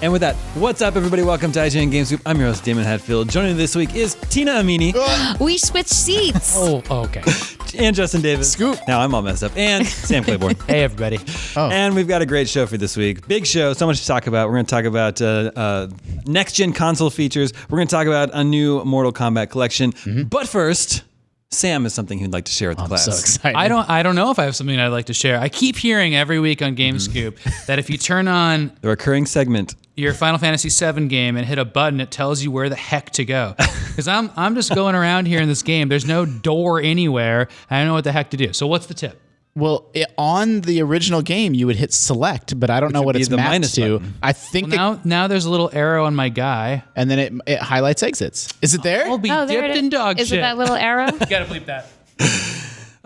And with that, what's up, everybody? Welcome to IGN Game Scoop. I'm your host, Damon Hatfield. Joining me this week is Tina Amini. We switched seats. Oh, okay. And Justin Davis. Scoop. Now I'm all messed up. And Sam Claiborne. Hey, everybody. Oh. And we've got a great show for this week. Big show, so much to talk about. We're going to talk about next-gen console features. We're going to talk about a new Mortal Kombat Kollection. But first, Sam has something he'd like to share with the class. So excited. I don't know if I have something I'd like to share. I keep hearing every week on Game Scoop that if you turn on The recurring segment. your Final Fantasy VII game and hit a button, it tells you where the heck to go. Because I'm just going around here in this game. There's no door anywhere. I don't know what the heck to do. So what's the tip? Well, on the original game, you would hit select, but I don't know what would be it's the mapped minus to. button. I think Now there's a little arrow on my guy. and then it highlights exits. Is it there? I'll be there dipped it in dog is. shit. Is it that little arrow? You gotta bleep that.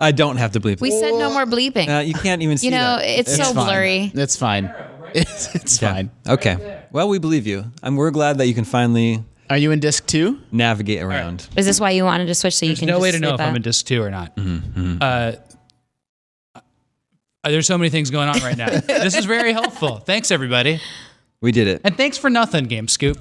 I don't have to bleep We it. said no more bleeping. You can't even see You know, that. it's so fine. blurry. It's fine. It's fine. Okay. Well, we believe you. We're glad that you can finally Are you in disc 2? navigate around. Is this why you wanted to switch so you There's can no just way to know sleep if I'm out? in disc 2 or not. There's so many things going on right now. This is very helpful. Thanks, everybody. We did it. And thanks for nothing, Game Scoop.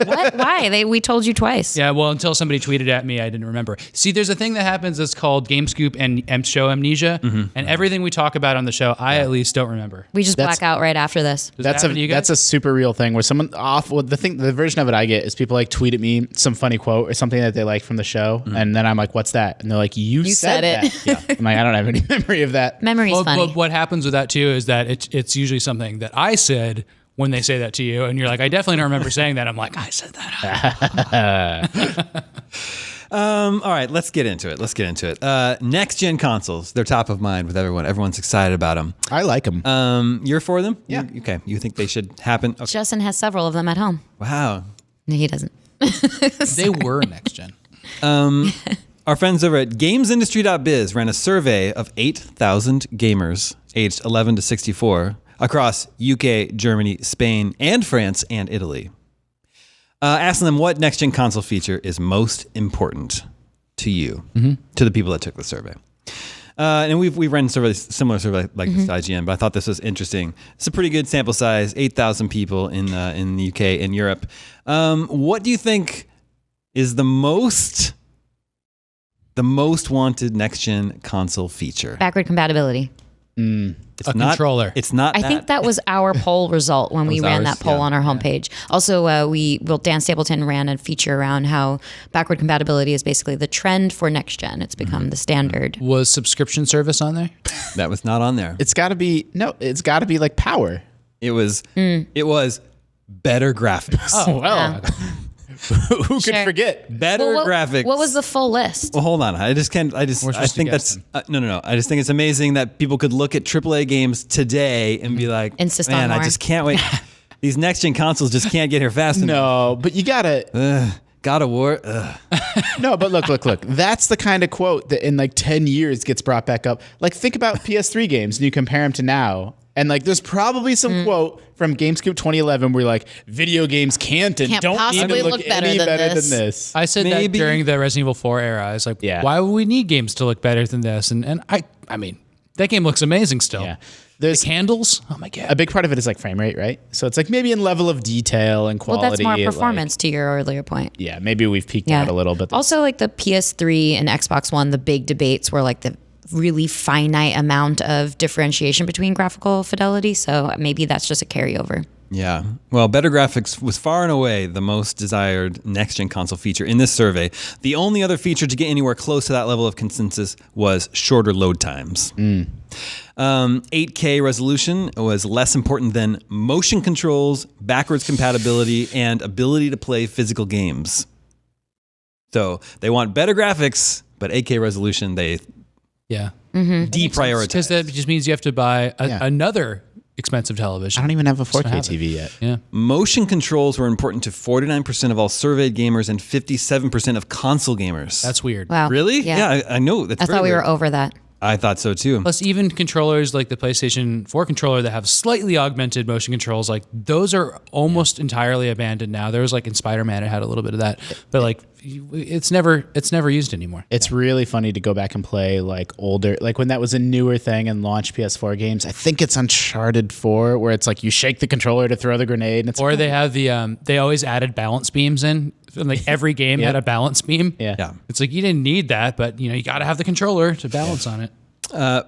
What? Why? We told you twice. Yeah, well, until somebody tweeted at me, I didn't remember. See, there's a thing that happens that's called Game Scoop and show amnesia, and everything we talk about on the show, I at least don't remember. We just That's- black out right after this. Does that happen to you guys? That's a super real thing where someone the version of it I get is people like tweet at me some funny quote or something that they like from the show, and then I'm like, "What's that?" And they're like, "You said it." that." Yeah. I'm like, I don't have any memory of that. Memory's funny. But what happens with that too is that it's usually something that I said when they say that to you, and you're like, I definitely don't remember saying that. I'm like, I said that. All right, let's get into it. Next gen consoles, they're top of mind with everyone. Everyone's excited about them. I like them. You're for them? Yeah. Okay. You think they should happen? Okay. Justin has several of them at home. Wow. No, he doesn't. They were next gen. Our friends over at GamesIndustry.biz ran a survey of 8,000 gamers aged 11 to 64 across UK, Germany, Spain, and France, and Italy. Asking them what next-gen console feature is most important to you, to the people that took the survey. And we've run similar survey like this to IGN, but I thought this was interesting. It's a pretty good sample size, 8,000 people in the UK and Europe. What do you think is the most wanted next-gen console feature? Backward compatibility. It's A controller. It's not. I think that was our poll result when we was ran ours, that poll yeah. on our homepage. Also, Dan Stapleton ran a feature around how backward compatibility is basically the trend for next gen. It's become the standard. Was subscription service on there? that was not on there. It's got to be like power. It was better graphics. Oh, well. Who Sure. could forget? Better graphics. What was the full list? Well, hold on. I think supposed to that's guess no. I just think it's amazing that people could look at AAA games today and be like, Insist on man, I more." just can't wait. These next gen consoles just can't get here fast enough. No, but you gotta. God of War. Ugh. No, but look. That's the kind of quote that in like 10 years gets brought back up. Like, think about PS3 games and you compare them to now. And like, there's probably some quote from GameScoop 2011 where you're like, video games can't Can't don't possibly even look look better any than better this. than this. I said Maybe. that during the Resident Evil 4 era. I was like, Yeah. why would we need games to look better than this? And I mean, that game looks amazing still. Yeah. The There's candles? Oh my God. a big part of it is like frame rate, right? So it's like maybe in level of detail and Well, quality. that's more like- performance to your earlier point. yeah, maybe we've peaked out a little, but Also, like the PS3 and Xbox One, the big debates were like the really finite amount of differentiation between graphical fidelity. So maybe that's just a carryover. Yeah. Well, better graphics was far and away the most desired next-gen console feature in this survey. The only other feature to get anywhere close to that level of consensus was shorter load times. 8K resolution was less important than motion controls, backwards compatibility, and ability to play physical games. So they want better graphics, but 8K resolution they Yeah. deprioritize. Because that just means you have to buy Yeah. another expensive television. I don't even have a Just don't 4K have it. TV yet. Yeah. Motion controls were important to 49% of all surveyed gamers and 57% of console gamers. That's weird. Wow. Really? Yeah. I know. That's I thought very we were weird. over that. I thought so too. Plus, even controllers like the PlayStation 4 controller that have slightly augmented motion controls, like those are almost entirely abandoned now. There was like in Spider-Man, it had a little bit of that, but like it's never used anymore. It's really funny to go back and play like older, like when that was a newer thing and launch PS4 games. I think it's Uncharted 4 where it's like you shake the controller to throw the grenade. And it's Or they have they always added balance beams in. Like every game had a balance beam. Yeah. It's like you didn't need that, but you got to have the controller to balance on it.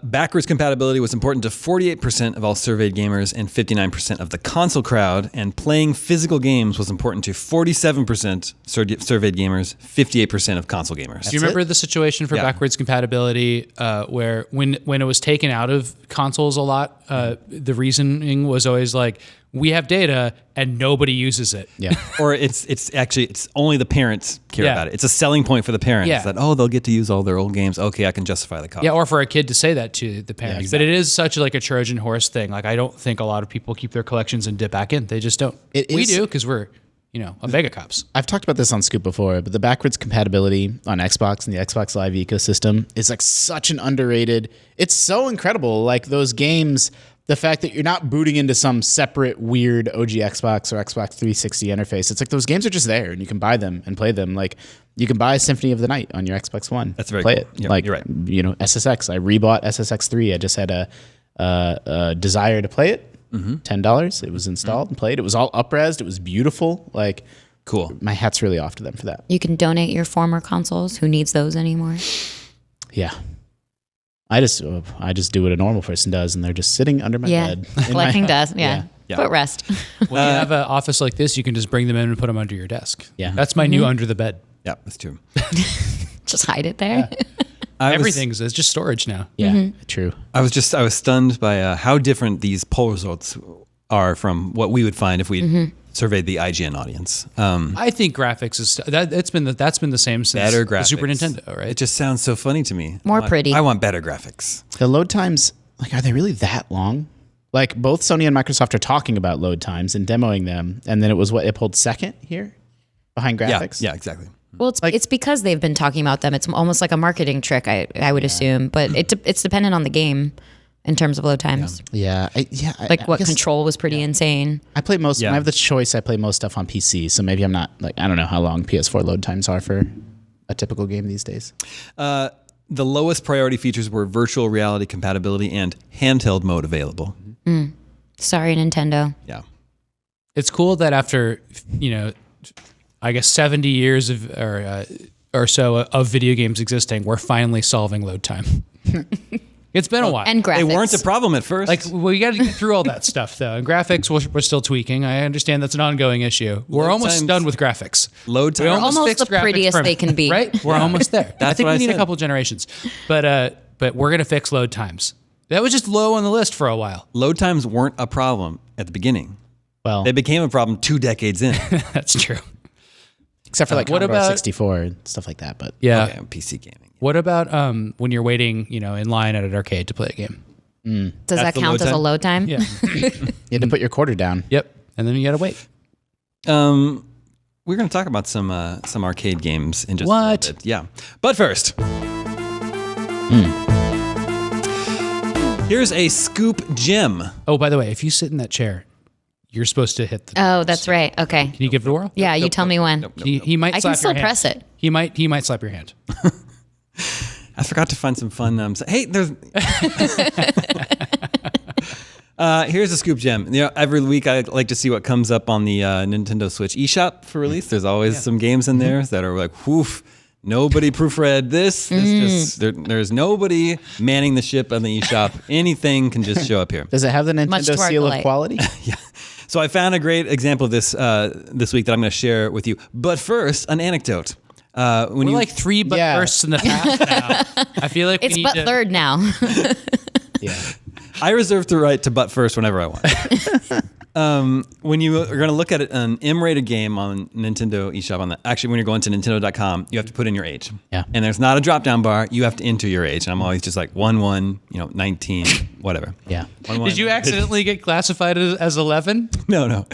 Backwards compatibility was important to 48% of all surveyed gamers and 59% of the console crowd, and playing physical games was important to 47% surveyed gamers, 58% of console gamers. Do you remember the situation for Yeah. backwards compatibility where when it was taken out of consoles a lot, the reasoning was always like, we have data and nobody uses it. Yeah. Or it's actually only the parents care Yeah. about it. It's a selling point for the parents Yeah. that they'll get to use all their old games. Okay, I can justify the cost. Yeah, or for a kid to say that to the parents. exactly. But it is such like a Trojan horse thing. Like I don't think a lot of people keep their collections and dip back in. They just don't. We do because we're, Omega Cops. I've talked about this on Scoop before, but the backwards compatibility on Xbox and the Xbox Live ecosystem is like such an underrated. It's so incredible. Like those games, the fact that you're not booting into some separate weird OG Xbox or Xbox 360 interface. It's like those games are just there and you can buy them and play them. Like you can buy Symphony of the Night on your Xbox One. That's very play cool. it. Yeah, like you're right. SSX. I rebought SSX 3. I just had a desire to play it. $10. It was installed and played. It was all up-resed. It was beautiful. Like Cool. my hat's really off to them for that. You can donate your former consoles. Who needs those anymore? Yeah. I just do what a normal person does, and they're just sitting under my Yeah, bed. in my collecting house. dust. Yeah. Yeah. But rest. When you have an office like this, you can just bring them in and put them under your desk. Yeah. That's my new under the bed. Yeah, that's true. Just hide it there. Everything's it's just storage now. Yeah, true. I was stunned by how different these poll results are from what we would find if we surveyed the IGN audience. I think graphics is that's been the same since Better the graphics. Super Nintendo, right? It just sounds so funny to me. More pretty. I want better graphics. The load times, like, are they really that long? Like, both Sony and Microsoft are talking about load times and demoing them, and then it pulled second here behind graphics. Yeah, exactly. Well, it's because they've been talking about them. It's almost like a marketing trick, I would assume. But it's dependent on the game in terms of load times. Yeah. I What guess Control was pretty insane. I play most. Yeah. When I have the choice, I play most stuff on PC. So maybe I'm not like, I don't know how long PS4 load times are for a typical game these days. The lowest priority features were virtual reality compatibility and handheld mode available. Sorry, Nintendo. Yeah. It's cool that after I guess 70 years of or so of video games existing, we're finally solving load time. It's been a while. And graphics. They weren't a problem at first. Like we got to get through all that stuff though. And graphics we're still tweaking. I understand that's an ongoing issue. We're Load almost times- done with graphics. load time. We almost fixed the prettiest graphics they can be. Right? We're almost there. I think what we I need a said. couple generations. But we're gonna fix load times. That was just low on the list for a while. Load times weren't a problem at the beginning. Well, They became a problem 2 decades in. That's true. except for like what Commodore about- 64 and stuff like that. But Yeah. Okay, PC gaming. What about when you're waiting, in line at an arcade to play a game? Does That's that the count load as a time? load time? Yeah. you had to put your quarter down. Yep. And then you gotta wait. We're going to talk about some arcade games in just a What? little bit. Yeah. But first, here's a scoop gem. Oh, by the way, if you sit in that chair, you're supposed to hit the. Oh, that's right. Okay. Can you give it a whirl? Yeah, you tell me when. He might. I slap can still your hand. press it. He might slap your hand. I forgot to find some fun. Hey, there's. Here's a scoop gem. Every week I like to see what comes up on the Nintendo Switch eShop for release. There's always some games in there that are like, woof. Nobody proofread this. There's nobody manning the ship on the eShop. Anything can just show up here. Does it have the Much to Nintendo our seal of delight. quality? So I found a great example of this this week that I'm going to share with you. But first, an anecdote. We're like 3 but Yeah. firsts in the past now. I feel like It's we need but to, third now. Yeah. I reserve the right to butt first whenever I want. When you are going to look at an M-rated game on Nintendo eShop, actually when you're going to Nintendo.com, you have to put in your age. Yeah. And there's not a drop-down bar. You have to enter your age. And I'm always just like 1, 19, whatever. Yeah. 1, Did you accidentally get classified as 11? No.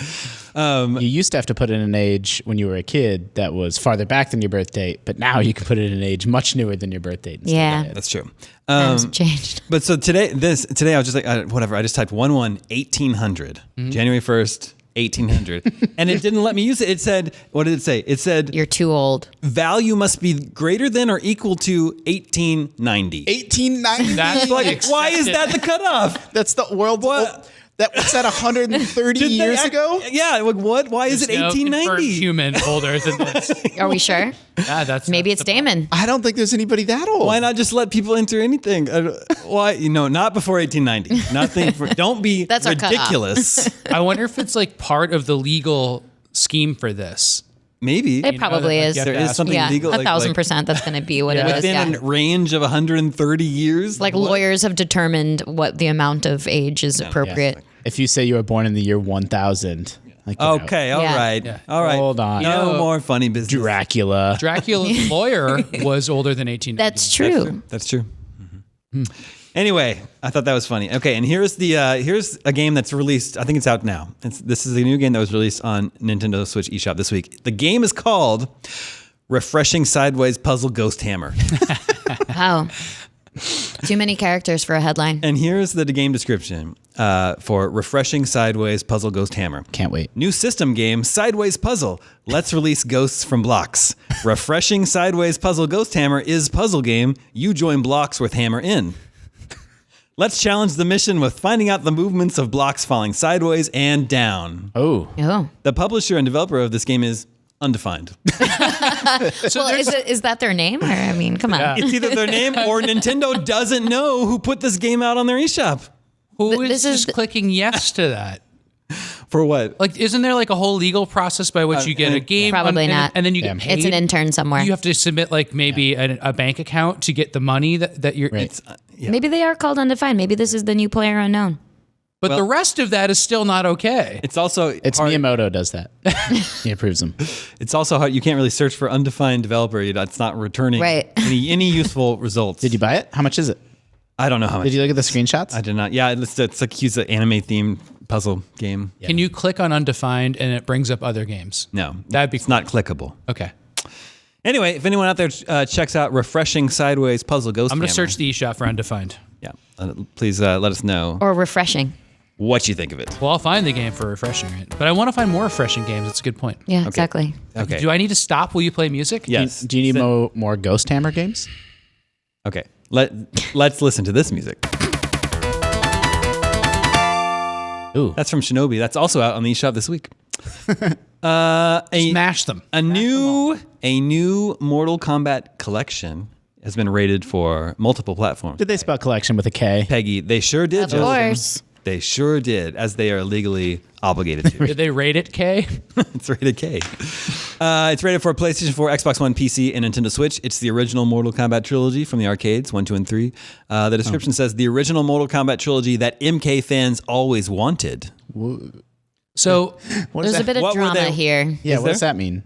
You used to have to put in an age when you were a kid that was farther back than your birth date, but now you can put it in an age much newer than your birth date. instead. Yeah. That's true. Times have changed. But so today I was just like, whatever. I just typed 1800, January 1st, 1800. And it didn't let me use it. It said, what did it say? It said, You're too old. value must be greater than or equal to 1890. 1890. That's Like, why is that the cutoff? That's the world. What? That was that 130 years ago. Yeah, like what? Why is it There's no confirmed 1890? human older than this. Are we sure? Yeah, Maybe it's Damon. I don't think there's anybody that old. Why not just let people enter anything? Why? Not before 1890. Nothing. Don't be That's our cutoff. ridiculous. I wonder if it's like part of the legal scheme for this. Maybe. It probably that, like, is. you have There to is ask something Yeah, legal. 1,000%. That's going to be what it is. Within Yeah. a range of 130 years? Like what? lawyers have determined what the amount of age is appropriate. If you say you were born in the year 1000, like, you know, Okay, all Yeah. right. Yeah. All right. Hold on. No You know, more funny business. Dracula. Dracula's lawyer was older than 18. That's true. That's true. Anyway, I thought that was funny. Okay, and here's a game that's released. I think it's out now. This is a new game that was released on Nintendo Switch eShop this week. The game is called Refreshing Sideways Puzzle Ghost Hammer. Wow. Too many characters for a headline. And here's the game description for Refreshing Sideways Puzzle Ghost Hammer. Can't wait. New system game, Sideways Puzzle. Let's release ghosts from blocks. Refreshing Sideways Puzzle Ghost Hammer is puzzle game. You join blocks with hammer in. Let's challenge the mission with finding out the movements of blocks falling sideways and down. Oh. Oh. The publisher and developer of this game is undefined. Well, is that their name? Or, I mean, come on. It's either their name or Nintendo doesn't know who put this game out on their eShop. Who is This is just clicking yes to that? For what? Like, isn't there like a whole legal process by which you get a game? Probably not. And then you Yeah. get paid? It's an intern somewhere. You have to submit like maybe a bank account to get the money that you're. Right. Maybe they are called undefined. Maybe this is the new player unknown. But the rest of that is still not okay. It's also It's hard. Miyamoto does that. He approves them. It's also hard. You can't really search for undefined developer. It's not returning Right. any useful results. Did you buy it? How much is it? I don't know how much. Did you look at the screenshots? I did not. Yeah, it's like he's an anime themed puzzle game. Can you click on undefined and it brings up other games? No, That'd be it's not clickable. Okay. Anyway, if anyone out there checks out Refreshing Sideways Puzzle Ghost I'm going Hammer, to search the eShop for undefined. Yeah, please let us know Or refreshing. what you think of it. Well, I'll find the game for refreshing it. But I want to find more refreshing games. That's a good point. Yeah, exactly. Okay. Do I need to stop? Will you play music? Yes. Do you need more Ghost Hammer games? Okay. Let's listen to this music. Ooh. That's from Shinobi. That's also out on the eShop this week. Smash them. A new Mortal Kombat Collection has been rated for multiple platforms. Did they spell collection with a K? Peggy, they sure did. Of Joseph. course. They sure did, as they are legally obligated to. Did they rate it, K? It's rated K. It's rated for PlayStation 4, Xbox One, PC, and Nintendo Switch. It's the original Mortal Kombat trilogy from the arcades, 1, 2, and 3. The description says, the original Mortal Kombat trilogy that MK fans always wanted. So There's a bit of What were drama they- here. Yeah, Is what does there? that mean?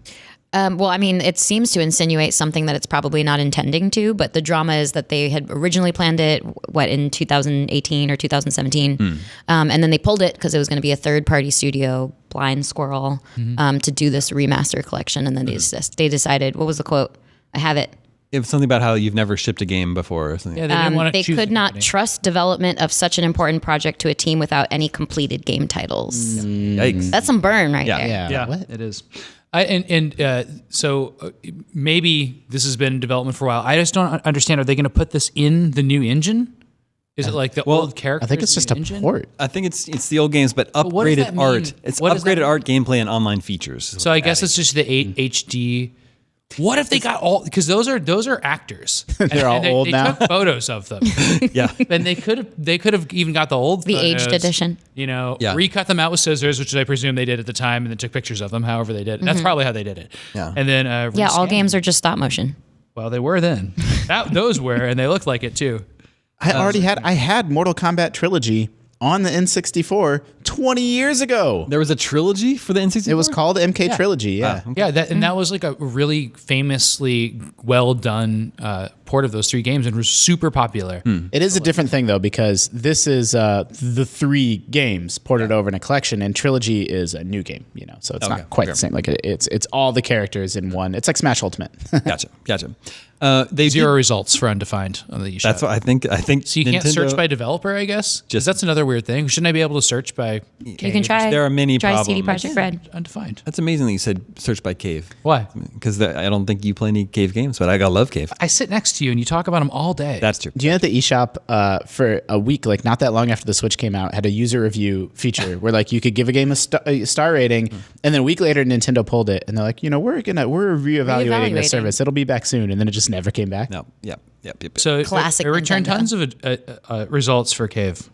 Well, I mean, it seems to insinuate something that it's probably not intending to, but the drama is that they had originally planned it, in 2018 or 2017. And then they pulled it because it was going to be a third-party studio, Blind Squirrel, to do this remaster collection. And then they decided, what was the quote? I have it. It was something about how you've never shipped a game before or something. yeah, they didn't want to They choose could the not company. trust development of such an important project to a team without any completed game titles. Yikes. That's some burn right there. Yeah. Yeah, it is. So maybe this has been in development for a while. I just don't understand. Are they going to put this in the new engine? Is it like the old character? I think it's just a port. I think it's the old games, but what does that upgraded mean? art. It's What does that upgraded art, gameplay, and online features. So I guess it's just the 8 HD. What if they got all? Because those are actors. They're all old they now. took photos of them, yeah. and they could have even got the old, The photos, aged edition. Yeah. recut them out with scissors, which I presume they did at the time, and then took pictures of them. However they did it. That's probably how they did it. Yeah. And then Yeah, all rescan games them. are just stop motion. Well, they were then. Those were, and they looked like it too. I had Mortal Kombat Trilogy on the N64 20 years ago. There was a trilogy for the N64? It was called MK Trilogy, yeah. Yeah, that was like a really famously well done port of those three games, and was super popular. It is a different thing, though, because this is the 3 games ported over in a collection, and Trilogy is a new game, so it's Okay, not quite okay. the same. Like it's all the characters in one. It's like Smash Ultimate. Gotcha. They Zero did- results for undefined on the eShop. That's what I think. So you can't Nintendo- search by developer, I guess. Because that's another weird thing. Shouldn't I be able to search by? You can try. There are many try CD problems. Projekt Red. Undefined. That's amazing that you said search by Cave. Why? Because I don't think you play any Cave games, but I love Cave. I sit next to you and you talk about them all day. That's true. Do you know that the eShop for a week, like not that long after the Switch came out, had a user review feature where like you could give a game a star rating, and then a week later Nintendo pulled it, and they're like, we're reevaluating the service. It'll be back soon, and then it just never came back. No. Yep. So Classic it returned Nintendo. tons of results for Cave.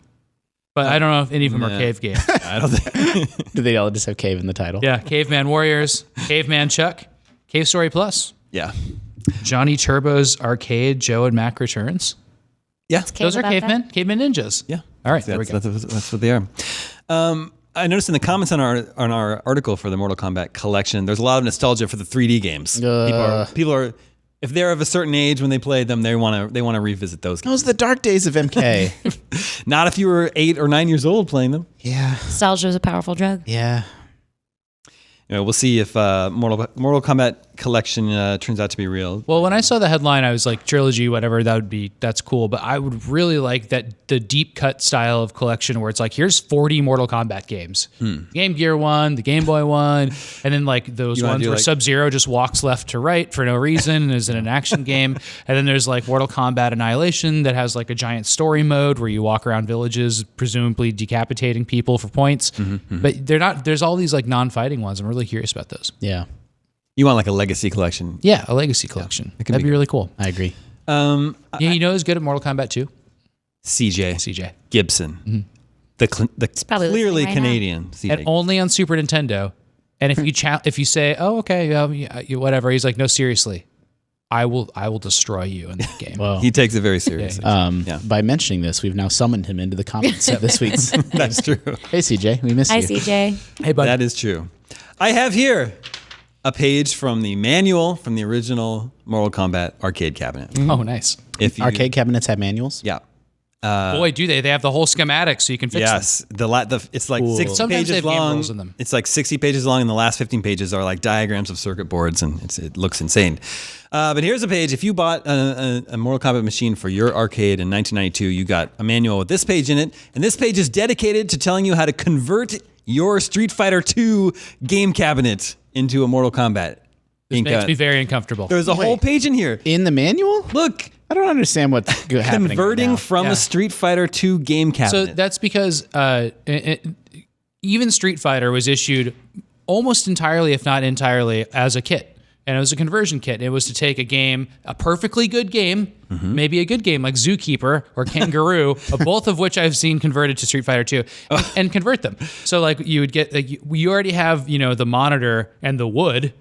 But I don't know if any of them are Cave games. I don't think. Do they all just have Cave in the title? Yeah, Caveman Warriors, Caveman Chuck, Cave Story Plus, Yeah. Johnny Turbo's Arcade, Joe and Mac Returns. Yeah. Those are about cavemen, that? caveman ninjas. Yeah. All right, there we go. That's what they are. I noticed in the comments on our article for the Mortal Kombat Collection, there's a lot of nostalgia for the 3D games. People are, if they're of a certain age when they played them, they want to revisit those games. Those are the dark days of MK. Not if you were 8 or 9 years old playing them. Yeah. Nostalgia is a powerful drug. Yeah. We'll see if Mortal Kombat Collection turns out to be real. Well, when I saw the headline, I was like, Trilogy, whatever, that's cool. But I would really like the deep cut style of collection where it's like, here's 40 Mortal Kombat games. Game Gear one, the Game Boy one, and then like those wanna ones do where like- Sub-Zero just walks left to right for no reason and is in an action game. And then there's like Mortal Kombat Annihilation that has like a giant story mode where you walk around villages, presumably decapitating people for points. But they're not, there's all these like non-fighting ones. I'm really curious about those. Yeah. You want like a legacy collection? Yeah, a legacy collection. it can That'd be be really cool. I agree. Yeah, you know who's good at Mortal Kombat 2? CJ Gibson, the probably clearly listening right now. Canadian CJ. And only on Super Nintendo. And if you if you say, "Oh, okay, whatever," he's like, "No, seriously, I will destroy you in that game." Well, He takes it very seriously. Yeah. by mentioning this, we've now summoned him into the comments of this week's. That's true. Hey, CJ, we miss Hi, you. CJ. Hey, bud. That is true. I have here a page from the manual from the original Mortal Kombat arcade cabinet. Oh, nice. If you, Arcade cabinets have manuals? Yeah. Boy, do they! They have the whole schematic, so you can fix them. Yes. It's like 60 Sometimes they pages have game long. rules in them. It's like 60 pages long, and the last 15 pages are like diagrams of circuit boards, and it looks insane. But here's a page. If you bought a Mortal Kombat machine for your arcade in 1992, you got a manual with this page in it, and this page is dedicated to telling you how to convert your Street Fighter II game cabinet into a Mortal Kombat. This makes me very uncomfortable. There's a whole page in here. In the manual? Look, I don't understand what's happening. converting right now. from Yeah. a Street Fighter II game So cabinet. that's because even Street Fighter was issued almost entirely, if not entirely, as a kit. And it was a conversion kit. It was to take a game, a perfectly good game, maybe a good game like Zookeeper or Kangaroo, both of which I've seen converted to Street Fighter 2, and convert them. So like you would get, you already have, the monitor and the wood,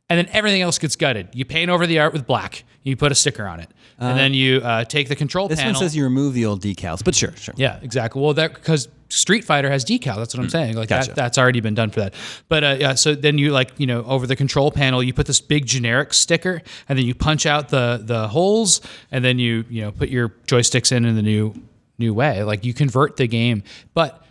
and then everything else gets gutted. You paint over the art with black. You put a sticker on it. And then you take the control This panel. one says you remove the old decals, but sure. Yeah, exactly. Well, because Street Fighter has decal. That's what I'm saying. Like Gotcha. that's already been done for that. But yeah, so then you over the control panel, you put this big generic sticker, and then you punch out the holes, and then you put your joysticks in the new way. Like you convert the game, but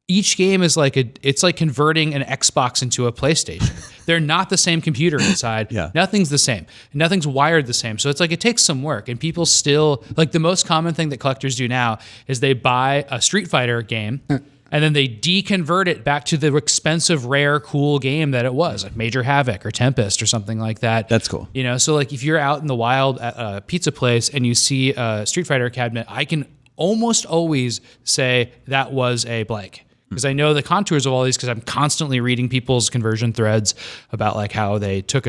each game is it's like converting an Xbox into a PlayStation. They're not the same computer inside. Yeah. Nothing's the same. Nothing's wired the same. So it's like it takes some work. And people still, like the most common thing that collectors do now is they buy a Street Fighter game and then they deconvert it back to the expensive, rare, cool game that it was, like Major Havoc or Tempest or something like that. That's cool. So like if you're out in the wild at a pizza place and you see a Street Fighter cabinet, I can almost always say that was a blank. Because I know the contours of all these because I'm constantly reading people's conversion threads about like how they took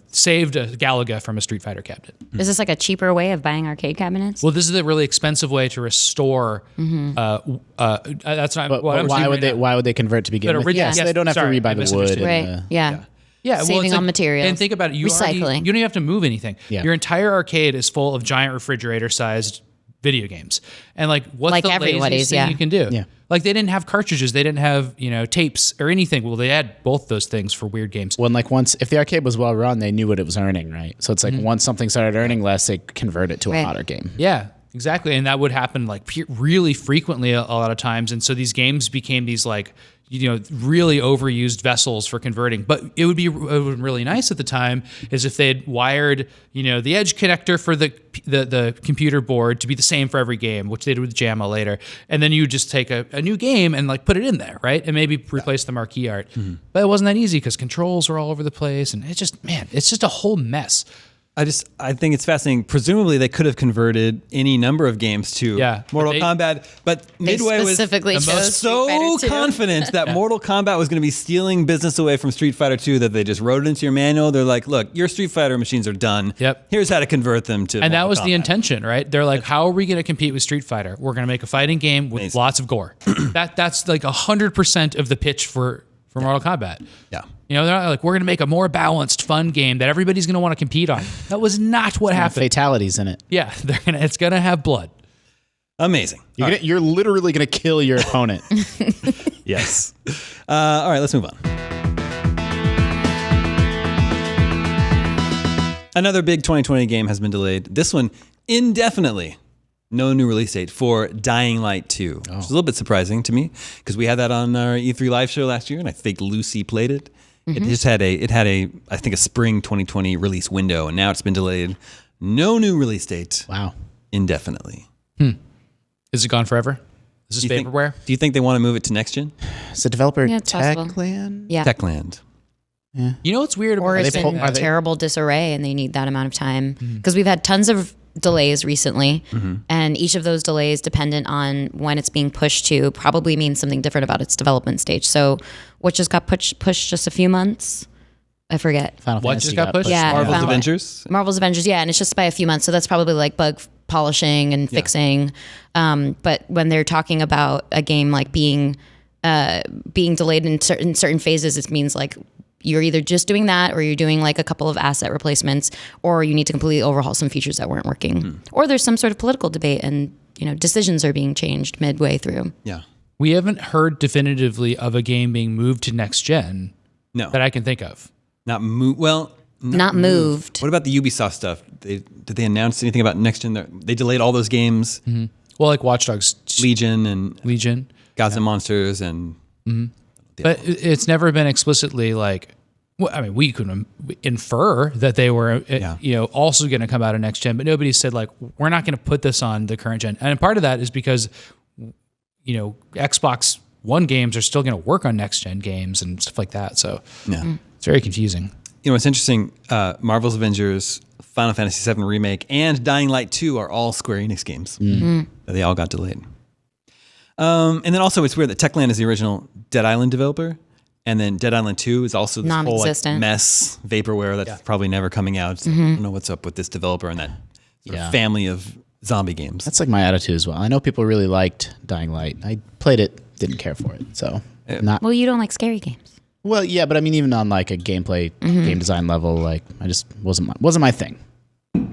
saved a Galaga from a Street Fighter cabinet. Is this like a cheaper way of buying arcade cabinets? Well, this is a really expensive way to restore. That's not But what I'm why saying would right they? now. Why would they convert to begin But with? originally- Yes, yes, they don't have sorry, to I rebuy the wood. misunderstood. Right. And, Yeah. Yeah, well, Saving it's on materials. And think about it. You Recycling. don't even have to move anything. Yeah. Your entire arcade is full of giant refrigerator-sized video games. And like, what's Like the everybody's, laziest thing yeah. you can do? Yeah. Like they didn't have cartridges. They didn't have tapes or anything. Well, they had both those things for weird games. When if the arcade was well run, they knew what it was earning, right? So it's like once something started earning less, they convert it to a Right. hotter game. Yeah, exactly. And that would happen like really frequently a lot of times. And so these games became these like, really overused vessels for converting. But it would be really nice at the time is if they'd wired, the edge connector for the computer board to be the same for every game, which they did with JAMA later. And then you just take a new game and like put it in there, right? And maybe replace the marquee art. Mm-hmm. But it wasn't that easy because controls were all over the place. And it's just a whole mess. I think it's fascinating. Presumably, they could have converted any number of games to Mortal Kombat, but Midway was specifically chose so Street Fighter 2. confident that Mortal Kombat was going to be stealing business away from Street Fighter 2 that they just wrote it into your manual. They're like, look, your Street Fighter machines are done. Yep. Here's how to convert them to And Mortal that was Kombat. the intention, right? They're like, how are we going to compete with Street Fighter? We're going to make a fighting game with lots of gore. That's like 100% of the pitch for Mortal Kombat. Yeah. They're not like, we're going to make a more balanced, fun game that everybody's going to want to compete on. That was not what happened. Fatalities in it. Yeah, it's going to have blood. Amazing. You're literally going to kill your opponent. Yes. All right, let's move on. Another big 2020 game has been delayed. This one indefinitely. No new release date for Dying Light 2, which is a little bit surprising to me because we had that on our E3 live show last year, and I think Lucy played it. Mm-hmm. It had I think a spring 2020 release window, and now it's been delayed. No new release date. Wow. Indefinitely. Is it gone forever? Is this vaporware? Do you think they want to move it to next gen? Is the developer it's possible. Techland? Yeah. Techland. Yeah. You know what's weird about Or this? it's in terrible disarray and they need that amount of time. Because we've had tons of delays recently, and each of those delays, dependent on when it's being pushed to, probably means something different about its development stage. So what just got pushed just a few months? I forget. Final What Fantasy just got pushed? Yeah, Marvel's Avengers? Marvel's Avengers, yeah, and it's just by a few months. So that's probably like bug polishing and fixing. But when they're talking about a game like being delayed in certain phases, it means like you're either just doing that or you're doing like a couple of asset replacements, or you need to completely overhaul some features that weren't working. Or there's some sort of political debate and decisions are being changed midway through. Yeah. We haven't heard definitively of a game being moved to next gen that I can think of. Not moved. Well, Not moved. What about the Ubisoft stuff? Did they announce anything about next gen? They delayed all those games. Mm-hmm. Well, like Watch Dogs Legion and Gods and Monsters and. But it's never been explicitly like. Well, I mean, we could infer that they were, also going to come out of next gen, but nobody said like we're not going to put this on the current gen. And part of that is because, Xbox One games are still going to work on next gen games and stuff like that. So it's very confusing. It's interesting. Marvel's Avengers, Final Fantasy VII Remake, and Dying Light 2 are all Square Enix games. They all got delayed. And then also it's weird that Techland is the original Dead Island developer. And then Dead Island 2 is also this whole mess, vaporware that's probably never coming out. So I don't know what's up with this developer and that sort of family of zombie games. That's like my attitude as well. I know people really liked Dying Light. I played it, didn't care for it. So Well, you don't like scary games. Well, yeah, but I mean, even on like a gameplay, game design level, like I just wasn't my thing.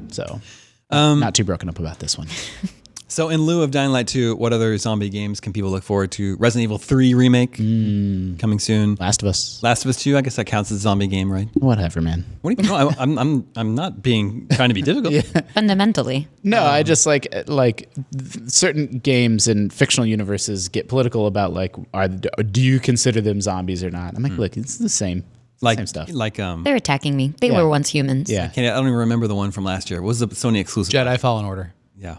So not too broken up about this one. So in lieu of Dying Light 2, what other zombie games can people look forward to? Resident Evil 3 remake coming soon. Last of Us. Last of Us 2, I guess that counts as a zombie game, right? Whatever, man. What do you? No, I'm not trying to be difficult. Fundamentally. No, I just like certain games in fictional universes get political about like, do you consider them zombies or not? I'm like, look, it's the same. Same stuff. They're attacking me. They were once humans. Yeah. I don't even remember the one from last year. What was the Sony exclusive? Jedi Fallen Order. Yeah.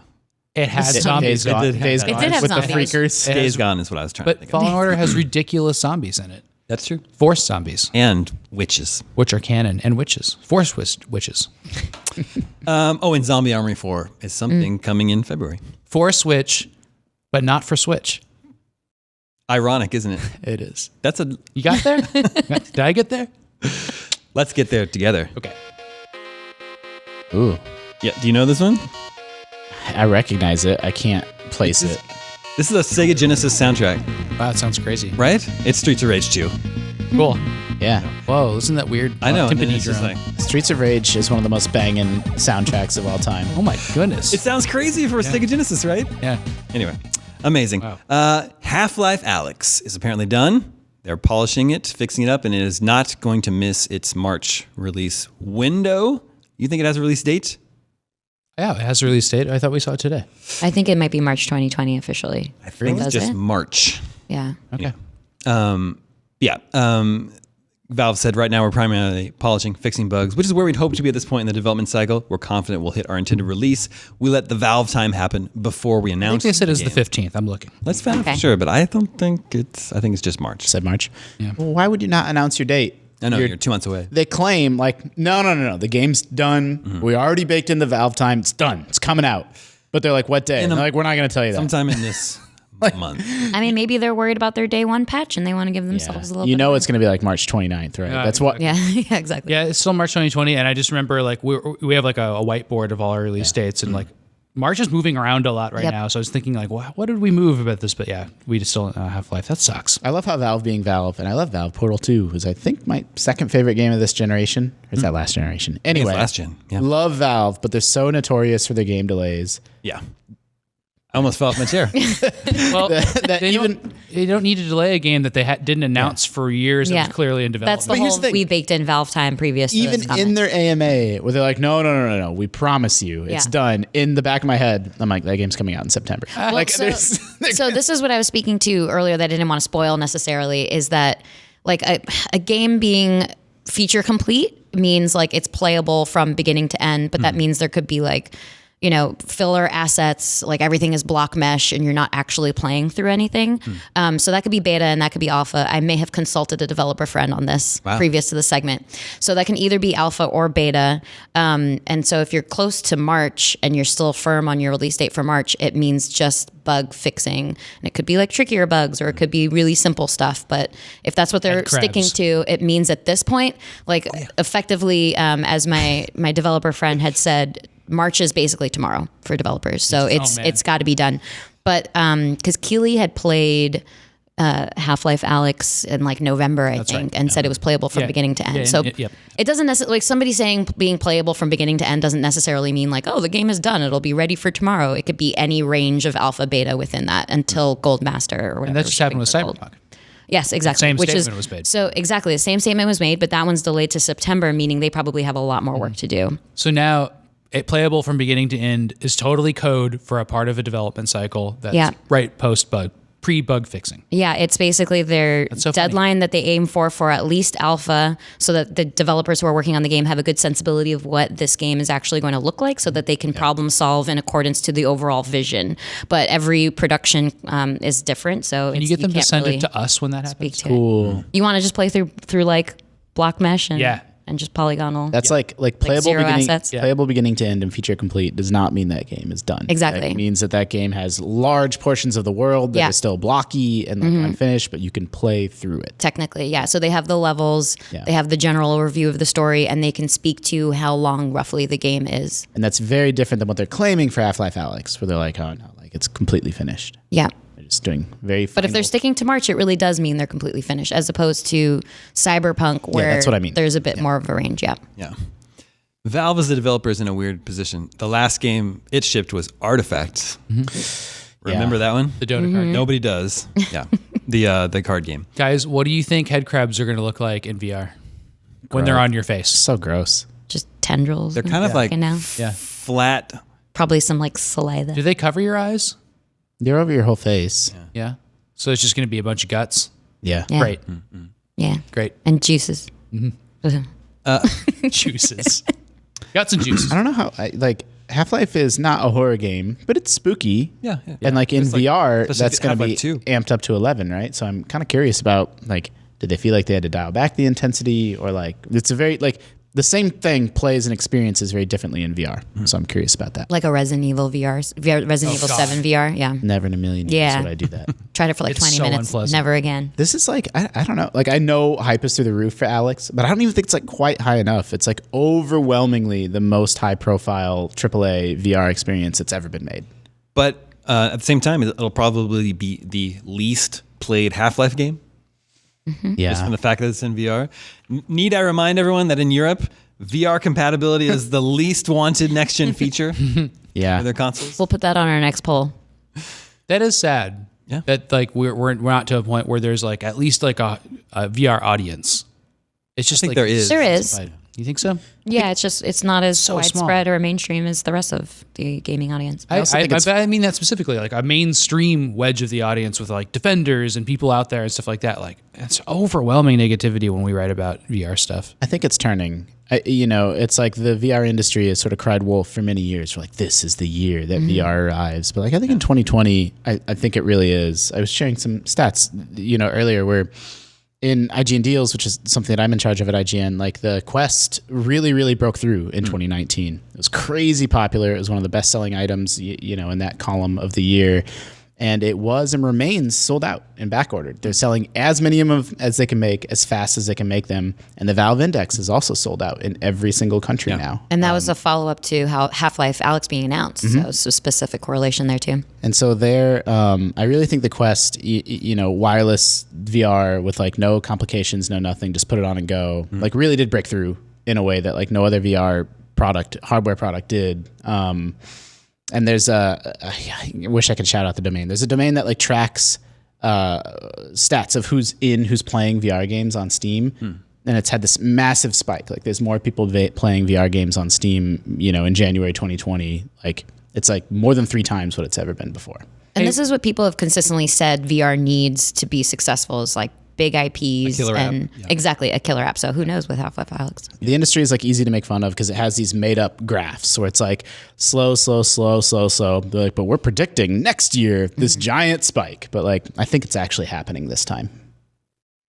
It had zombies. Days Gone. It did have with zombies. the freakers. Days Gone is what I was trying to But think of. Fallen Order has ridiculous zombies in it. That's true. Force zombies, And witches. which are canon, and witches. Force witches. And Zombie Armory 4 is something coming in February. For Switch, but not for Switch. Ironic, isn't it? It is. You got there? Did I get there? Let's get there together. Okay. Ooh, Yeah. Do you know this one? I recognize it. I can't place it. This is a Sega Genesis soundtrack, Wow, that sounds crazy. right? It's Streets of Rage 2. Cool. Yeah. Whoa, isn't that weird? I know. and Timpani it's just drum. like, Streets of Rage is one of the most banging soundtracks of all time. Oh my goodness. it sounds crazy for a Sega Genesis, right? yeah. Anyway, amazing. Wow. Half-Life Alyx is apparently done. They're polishing it, fixing it up, and it is not going to miss its March release window. You think it has a release date? Yeah, it has a release date. I thought we saw it today. I think it might be March 2020 officially. I think it's Does just it? March. Yeah. Okay. Valve said right now we're primarily polishing, fixing bugs, which is where we'd hope to be at this point in the development cycle. We're confident we'll hit our intended release. We let the Valve time happen before we I think announce. they said it's the game. 15th. I'm looking. Let's find out Okay. for sure, but I don't think it's. I think it's just March. Said March. Yeah. Well, why would you not announce your date? I know you're 2 months away. They claim like, no. The game's done. We already baked in the Valve time. It's done. It's coming out. But they're like, what day? And they're like, we're not going to tell you that. Sometime in this month. I mean, maybe they're worried about their day one patch and they want to give themselves a little You bit know of it's going to be like March 29th, right? That's what. Yeah, yeah, exactly. Yeah, it's still March 2020, and I just remember like we have like a whiteboard of all our release dates, and like March is moving around a lot right Yep. now. So I was thinking like, what did we move about this? But yeah, we just still Half-Life. That sucks. I love how Valve being Valve, and I love Valve. Portal 2 was, I think, my second favorite game of this generation. Or is that last generation? Anyway, last gen, yeah. Love Valve, but they're so notorious for their game delays. Yeah. I almost fell off my chair. Well, That they don't need to delay a game that they didn't announce for years. Yeah. That was clearly in development. That's the But here's whole the thing. we baked in Valve time previous to even this comment. in their AMA, where they're like, no, we promise you, it's Yeah. done. In the back of my head, I'm like, that game's coming out in September. Like, so this is what I was speaking to earlier that I didn't want to spoil necessarily, is that like a game being feature complete means like it's playable from beginning to end, but that means there could be like, you know, filler assets, like everything is block mesh and you're not actually playing through anything. So that could be beta and that could be alpha. I may have consulted a developer friend on this previous to the segment. So that can either be alpha or beta. And so if you're close to March and you're still firm on your release date for March, it means just bug fixing. And it could be like trickier bugs or it could be really simple stuff. But if that's what they're sticking to, it means at this point, like effectively, as my developer friend had said, March is basically tomorrow for developers, so it's got to be done. But because Keeley had played Half-Life Alyx in like November, I think, and said it was playable from beginning to end. It doesn't necessarily, like somebody saying being playable from beginning to end doesn't necessarily mean like, oh, the game is done, it'll be ready for tomorrow. It could be any range of alpha beta within that until Gold Master or whatever. And that just happened with Cyberpunk. Yes, exactly. Same statement was made. So exactly the same statement was made, but that one's delayed to September, meaning they probably have a lot more work to do. So now, it playable from beginning to end is totally code for a part of a development cycle that's right post-bug, pre-bug fixing. Yeah, it's basically their so deadline that they aim for at least alpha, so that the developers who are working on the game have a good sensibility of what this game is actually going to look like, so that they can problem solve in accordance to the overall vision. But every production is different, so Can you get them to can't send really it to us when that happens? speak to it. You want to just play through like block mesh and just polygonal. That's like playable zero beginning, assets. playable beginning to end and feature complete does not mean that game is done. Exactly. It means that game has large portions of the world that are still blocky and like unfinished, but you can play through it. Technically, yeah. So they have the levels, they have the general overview of the story, and they can speak to how long roughly the game is. And that's very different than what they're claiming for Half-Life Alyx, where they're like, oh no, like it's completely finished. Yeah. Just doing very But if they're sticking to March, it really does mean they're completely finished, as opposed to Cyberpunk, where that's what I mean. There's a bit more of a range. Yeah. Yeah. Valve as the developer is in a weird position. The last game it shipped was Artifact. Remember that one? The Dota card. Nobody does. Yeah. The card game. Guys, what do you think head crabs are going to look like in VR when they're on your face? so gross. Just tendrils. They're kind of like now. flat. Probably some like saliva. Do they cover your eyes? They're over your whole face. Yeah. So it's just going to be a bunch of guts. Yeah. Yeah. Great. Yeah. Great. And juices. Juices. Guts and juices. I don't know how like Half-Life is not a horror game, but it's spooky. Yeah. And like in VR, especially that's going to be Half-Life 2. amped up to 11, right? So I'm kind of curious about like, did they feel like they had to dial back the intensity, or like it's a very like the same thing plays and experiences very differently in VR. So I'm curious about that. Like a Resident Evil Resident Evil 7 VR. Yeah. Never in a million years Yeah. would I do that. Tried it for like It's 20 so minutes. unpleasant. Never again. This is like, I don't know. Like I know hype is through the roof for Alyx, but I don't even think it's like quite high enough. It's like overwhelmingly the most high profile AAA VR experience that's ever been made. But at the same time, it'll probably be the least played Half-Life game. Yeah. Just from the fact that it's in VR. Need I remind everyone that in Europe, VR compatibility is the least wanted next-gen feature for Yeah. their consoles? We'll put that on our next poll. That is sad. Yeah. That like we're not to a point where there's like at least like a VR audience. It's just I think like there is. There is. You think so? Yeah, it's not as so widespread or mainstream as the rest of the gaming audience. I mean that specifically, like a mainstream wedge of the audience with like defenders and people out there and stuff like that. Like it's overwhelming negativity when we write about VR stuff. I think it's turning. It's like the VR industry has sort of cried wolf for many years. We're like, this is the year that VR arrives. But like, I think in 2020, I think it really is. I was sharing some stats, earlier where in IGN Deals, which is something that I'm in charge of at IGN, like the Quest really, really broke through in 2019. It was crazy popular. It was one of the best-selling items, in that column of the year. And it was and remains sold out and backordered. They're selling as many of them as they can make, as fast as they can make them. And the Valve Index is also sold out in every single country now. And that was a follow-up to how Half-Life Alyx being announced. So it's a specific correlation there too. And so there, I really think the Quest, wireless VR with like no complications, no nothing, just put it on and go, like really did break through in a way that like no other VR hardware product did. And there's I wish I could shout out the domain. There's a domain that like tracks stats of who's playing VR games on Steam. And it's had this massive spike. Like there's more people playing VR games on Steam, in January 2020. Like it's like more than 3 times what it's ever been before. And this is what people have consistently said VR needs to be successful, is like big IPs and exactly a killer app. So who knows with Half-Life Alyx? The industry is like easy to make fun of because it has these made up graphs where it's like slow. They're like, but we're predicting next year this giant spike. But like, I think it's actually happening this time.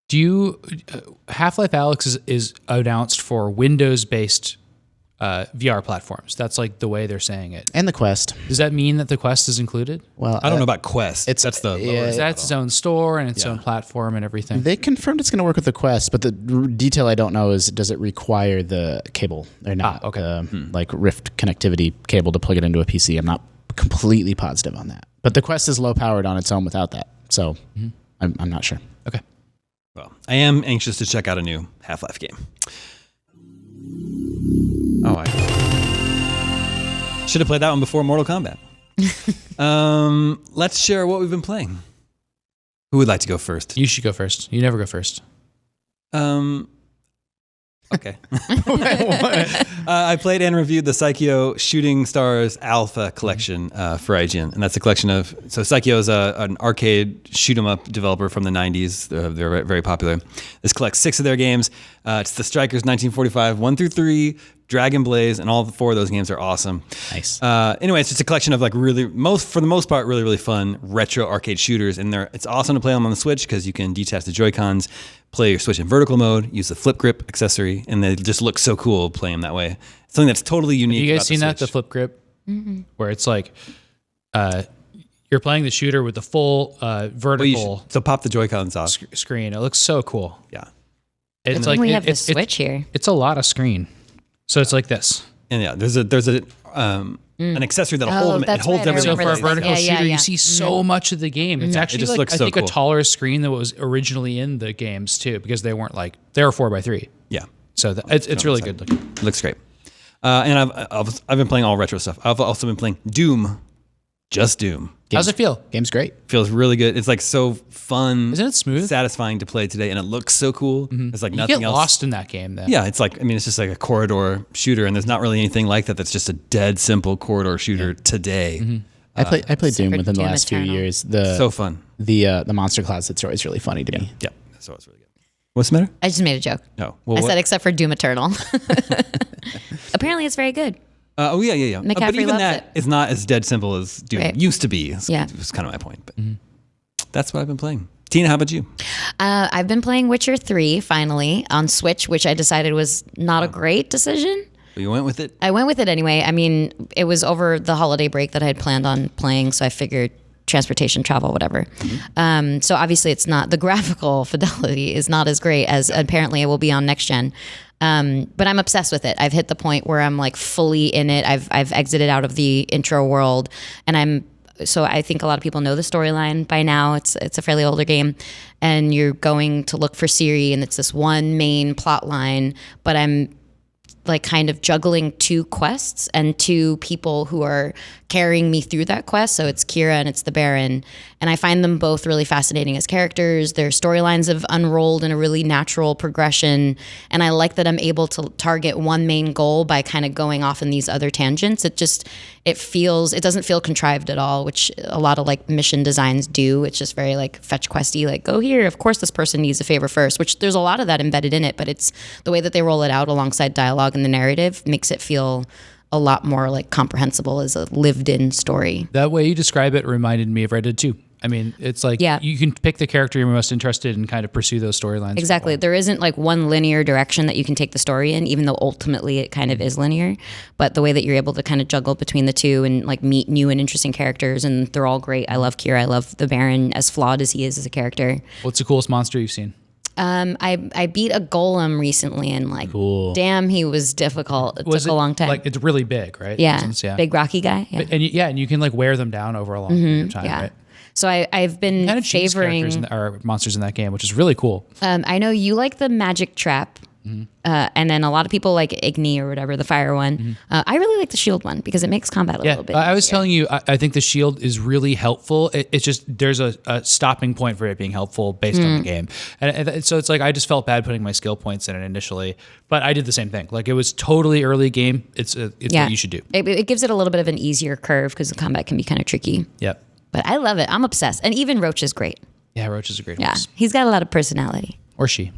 Half-Life Alyx is announced for Windows-based VR platforms. That's like the way they're saying it. And the Quest. Does that mean that the Quest is included? Well, I don't know about Quest. That's the lower. That's its own store and its own platform and everything. They confirmed it's going to work with the Quest, but the detail I don't know is, does it require the cable or not? Okay. Like Rift connectivity cable to plug it into a PC. I'm not completely positive on that. But the Quest is low powered on its own without that. So I'm not sure. Okay. Well, I am anxious to check out a new Half-Life game. Oh, I should have played that one before Mortal Kombat. Let's share what we've been playing. Who would like to go first? You should go first. You never go first. Okay. I played and reviewed the Psycho Shooting Stars Alpha Collection for IGN, and that's a collection of. So Psycho is an arcade shoot 'em up developer from the '90s. They're very popular. This collects 6 of their games. It's the Strikers 1945 1 through 3, Dragon Blaze, and all 4 of those games are awesome. Nice. Anyway, it's just a collection of like for the most part, really fun retro arcade shooters, and it's awesome to play them on the Switch because you can detach the Joy-Cons, play your Switch in vertical mode, use the flip grip accessory, and they just look so cool playing them that way. Something that's totally unique. Have you guys about seen the that, the Switch. flip grip? Where it's like you're playing the shooter with the full vertical So pop the Joy-Cons off. screen. It looks so cool. Yeah. It's Like we have the Switch here. It's a lot of screen. So it's like this. And yeah, there's an accessory that'll hold them. It that's holds right, I everything. So for a remember this. vertical Yeah, shooter, yeah. you see so much of the game. It's actually just like, looks I so think cool. a taller screen than what was originally in the games too, because they weren't like they were 4x3. Yeah, So it's really good looking. it looks great. And I've been playing all retro stuff. I've also been playing Doom. Just Doom. How's it feel? Game's great. Feels really good. It's like so fun. Isn't it smooth? Satisfying to play today, and it looks so cool. It's like You nothing get else. lost in that game then. Yeah, it's like it's just like a corridor shooter, and there's not really anything like that. That's just a dead simple corridor shooter today. I played Doom Sacred within the Doom last Eternal. few years. So fun. The monster closet story is really funny to me. Yeah, so it's really good. What's the matter? I just made a joke. No. Well, I what? said except for Doom Eternal. Apparently it's very good. Yeah. But McCaffrey even loves that it. is not as dead simple as Doom Right. used to be. Yeah. Was kind of my point. But that's what I've been playing. Tina, how about you? I've been playing Witcher 3 finally on Switch, which I decided was not a great decision. You went with it? I went with it anyway. I mean, it was over the holiday break that I had planned on playing, so I figured transportation, travel, whatever. So obviously it's not, the graphical fidelity is not as great as apparently it will be on next gen. But I'm obsessed with it. I've hit the point where I'm like fully in it. I've exited out of the intro world, and so I think a lot of people know the storyline by now. It's a fairly older game, and you're going to look for Ciri, and it's this one main plot line, but I'm like kind of juggling 2 quests and 2 people who are carrying me through that quest. So it's Kira and it's the Baron. And I find them both really fascinating as characters. Their storylines have unrolled in a really natural progression. And I like that I'm able to target one main goal by kind of going off in these other tangents. It doesn't feel contrived at all, which a lot of like mission designs do. It's just very like fetch questy, like go here. Of course, this person needs a favor first, which there's a lot of that embedded in it, but it's the way that they roll it out alongside dialogue and the narrative makes it feel a lot more like comprehensible as a lived-in story. That way you describe it reminded me of Red Dead 2. I mean, it's like you can pick the character you're most interested in and kind of pursue those storylines. Exactly. There isn't like one linear direction that you can take the story in, even though ultimately it kind of is linear. But the way that you're able to kind of juggle between the two and like meet new and interesting characters, and they're all great. I love Kira. I love the Baron, as flawed as he is as a character. What's the coolest monster you've seen? I beat a golem recently, and like, damn, he was difficult. It took a long time. Like, it's really big, right? Yeah, big rocky guy. Yeah. And you can like wear them down over a long period of time, right? So I've been kind of favoring monsters in that game, which is really cool. I know you like the magic trap. And then a lot of people like Igni or whatever, the fire one. I really like the shield one because it makes combat a little bit easier. I was telling you, I think the shield is really helpful. It's just there's a stopping point for it being helpful based on the game. And so it's like I just felt bad putting my skill points in it initially, but I did the same thing. Like it was totally early game. It's what you should do. It gives it a little bit of an easier curve because the combat can be kind of tricky. Yep. But I love it. I'm obsessed. And even Roach is great. Yeah, Roach is a great horse. Yeah, he's got a lot of personality. Or she.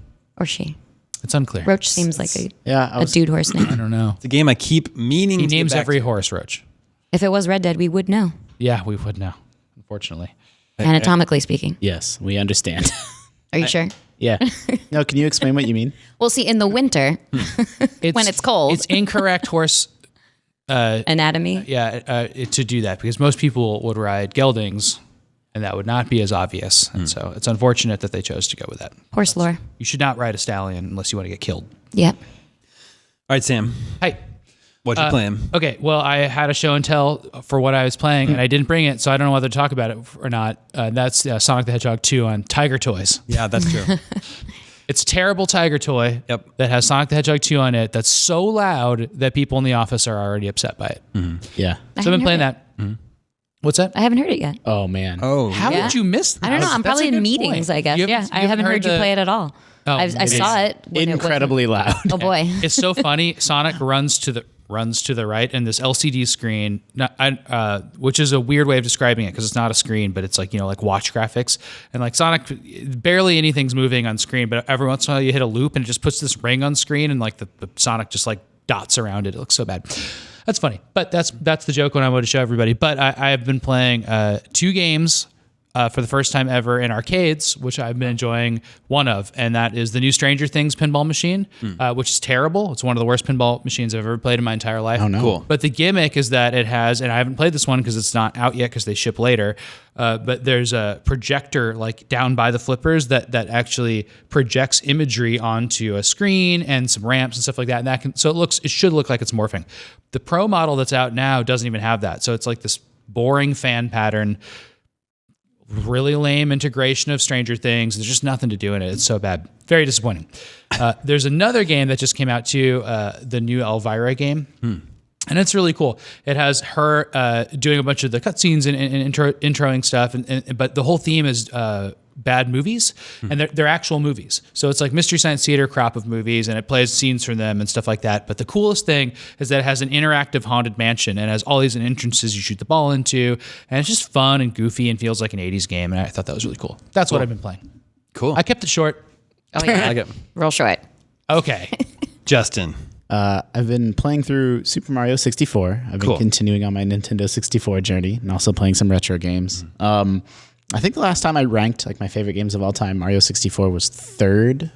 It's unclear. Roach seems like a dude horse name. I don't know. It's a game I keep meaning to He names get back every to. horse Roach. If it was Red Dead, we would know. Yeah, we would know, unfortunately. Anatomically speaking. Yes, we understand. Are you sure? Yeah. No, can you explain what you mean? Well, see, in the winter, when it's cold. It's incorrect horse anatomy. To do that because most people would ride geldings and that would not be as obvious. And so it's unfortunate that they chose to go with that. Horse lore. You should not ride a stallion unless you want to get killed. Yep. All right, Sam. Hey. What you playing? Okay, well, I had a show and tell for what I was playing, and I didn't bring it, so I don't know whether to talk about it or not. That's Sonic the Hedgehog 2 on Tiger Toys. Yeah, that's true. It's a terrible Tiger toy that has Sonic the Hedgehog 2 on it that's so loud that people in the office are already upset by it. Yeah. So I've been playing that. What's that? I haven't heard it yet. Oh, man. Oh, How did you miss that? I don't know. I'm That's probably a good in meetings, point. I guess. I haven't heard you play it at all. Oh, I saw it. When Incredibly loud. Oh, boy. It's so funny. Sonic runs to the right, and this LCD screen, which is a weird way of describing it because it's not a screen, but it's like like watch graphics. And like Sonic, barely anything's moving on screen, but every once in a while you hit a loop and it just puts this ring on screen, and like the Sonic just like dots around it. It looks so bad. That's funny, but that's the joke when I wanted to show everybody. But I have been playing 2 games for the first time ever in arcades, which I've been enjoying one of, and that is the new Stranger Things pinball machine, which is terrible. It's one of the worst pinball machines I've ever played in my entire life. Oh, no. Cool. But the gimmick is that it has, and I haven't played this one because it's not out yet because they ship later, but there's a projector like down by the flippers that actually projects imagery onto a screen and some ramps and stuff like that. And it should look like it's morphing. The Pro model that's out now doesn't even have that. So it's like this boring fan pattern, really lame integration of Stranger Things. There's just nothing to do in it. It's so bad. Very disappointing. There's another game that just came out too, the new Elvira game. And it's really cool. It has her doing a bunch of the cutscenes and introing stuff, but the whole theme is bad movies, and they're actual movies. So it's like Mystery Science Theater crop of movies, and it plays scenes from them and stuff like that. But the coolest thing is that it has an interactive haunted mansion and has all these entrances you shoot the ball into, and it's just fun and goofy and feels like an 80s game, and I thought that was really cool. That's what I've been playing. Cool. I kept it short. Oh, yeah. I like it. Real short. Okay. Justin. I've been playing through Super Mario 64. I've been continuing on my Nintendo 64 journey and also playing some retro games. I think the last time I ranked like my favorite games of all time, Mario 64 was 3rd.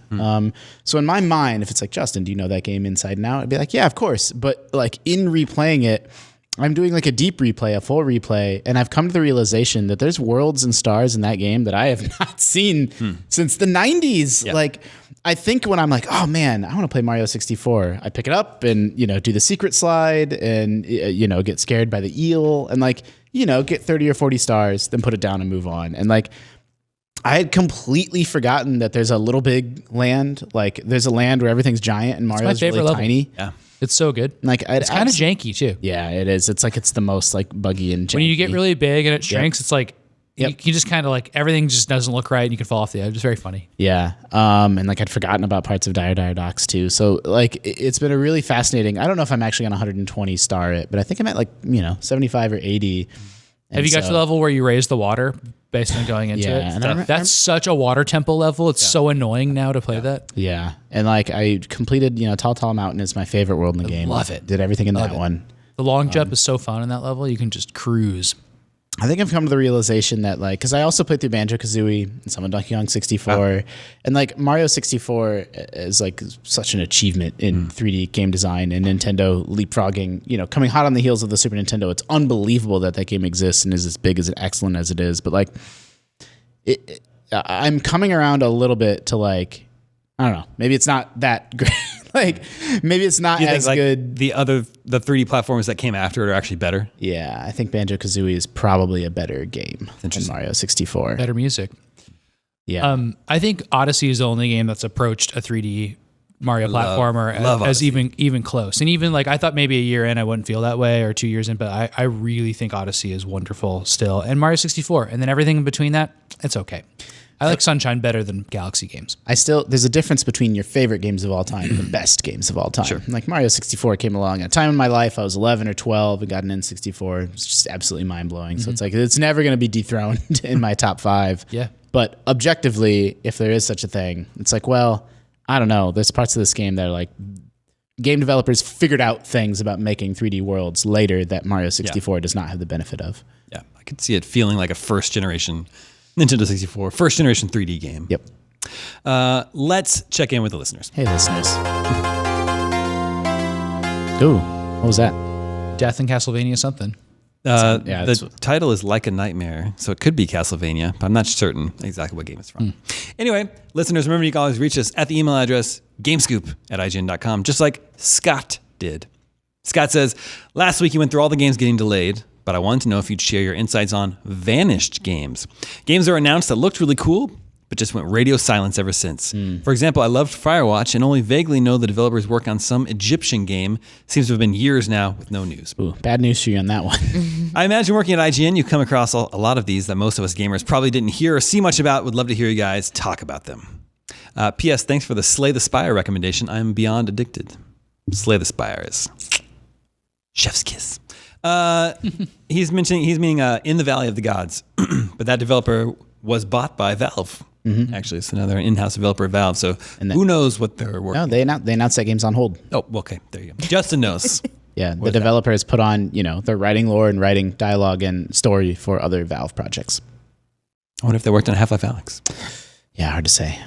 So in my mind, if it's like, Justin, do you know that game inside and out? I'd be like, yeah, of course. But like in replaying it, I'm doing like a deep replay, a full replay, and I've come to the realization that there's worlds and stars in that game that I have not seen since the 90s. Yeah. Like, I think when I'm like, oh man, I want to play Mario 64, I pick it up and, do the secret slide and, get scared by the eel and like, get 30 or 40 stars, then put it down and move on. And like, I had completely forgotten that there's a little big land. Like there's a land where everything's giant and Mario's really tiny. Yeah. It's so good. Like it's kind of janky too. Yeah, it is. It's like it's the most like buggy and janky. When you get really big and it shrinks, it's like you just kind of like everything just doesn't look right and you can fall off the edge. It's very funny. Yeah. And like I'd forgotten about parts of Dire Docks too. So like it's been a really fascinating. I don't know if I'm actually going to 120 star it, but I think I'm at like 75 or 80. Have you got to the level where you raise the water based on going into it? And that's such a water tempo level. It's so annoying now to play that. Yeah. And like I completed, Tall Mountain is my favorite world in the game. Love it. Did everything in that one. The long jump is so fun in that level. You can just cruise. I think I've come to the realization that like, cause I also played through Banjo-Kazooie and some of Donkey Kong 64 and like Mario 64 is like such an achievement in 3D game design and Nintendo leapfrogging, coming hot on the heels of the Super Nintendo. It's unbelievable that game exists and is as big as excellent as it is. But like I'm coming around a little bit to like, I don't know, maybe it's not that great. Like maybe it's not as good. The 3D platforms that came after it are actually better. Yeah, I think Banjo-Kazooie is probably a better game than Mario 64. Better music. Yeah. I think Odyssey is the only game that's approached a 3D Mario platformer as even close. And even like I thought maybe a year in I wouldn't feel that way or 2 years in, but I really think Odyssey is wonderful still. And Mario 64. And then everything in between that, it's okay. I like Sunshine better than Galaxy games. There's a difference between your favorite games of all time and the best games of all time. Sure. Like Mario 64 came along at a time in my life, I was 11 or 12 and got an N64. It's just absolutely mind blowing. So it's like, it's never going to be dethroned in my top 5. Yeah. But objectively, if there is such a thing, it's like, well, I don't know. There's parts of this game that are like, game developers figured out things about making 3D worlds later that Mario 64 does not have the benefit of. Yeah, I could see it feeling like a first generation Nintendo 64, first generation 3D game. Yep. Let's check in with the listeners. Hey, listeners. Ooh, what was that? Death in Castlevania something. The title is Like a Nightmare, so it could be Castlevania, but I'm not certain exactly what game it's from. Anyway, listeners, remember you can always reach us at the email address gamescoop@ign.com, just like Scott did. Scott says, last week you went through all the games getting delayed, but I wanted to know if you'd share your insights on vanished games. Games that were announced that looked really cool, but just went radio silence ever since. For example, I loved Firewatch and only vaguely know the developers work on some Egyptian game. Seems to have been years now with no news. Ooh, bad news for you on that one. I imagine working at IGN, you've come across a lot of these that most of us gamers probably didn't hear or see much about. Would love to hear you guys talk about them. P.S. Thanks for the Slay the Spire recommendation. I'm beyond addicted. Slay the Spire is chef's kiss. He's meaning In the Valley of the Gods, but that developer was bought by Valve. Actually, it's another in-house developer of Valve. So who knows what they're working on? No, they announced that game's on hold. Oh, okay. There you go. Justin knows. Yeah, the developer has put on, they're writing lore and writing dialogue and story for other Valve projects. I wonder if they worked on Half-Life Alyx. Yeah, hard to say.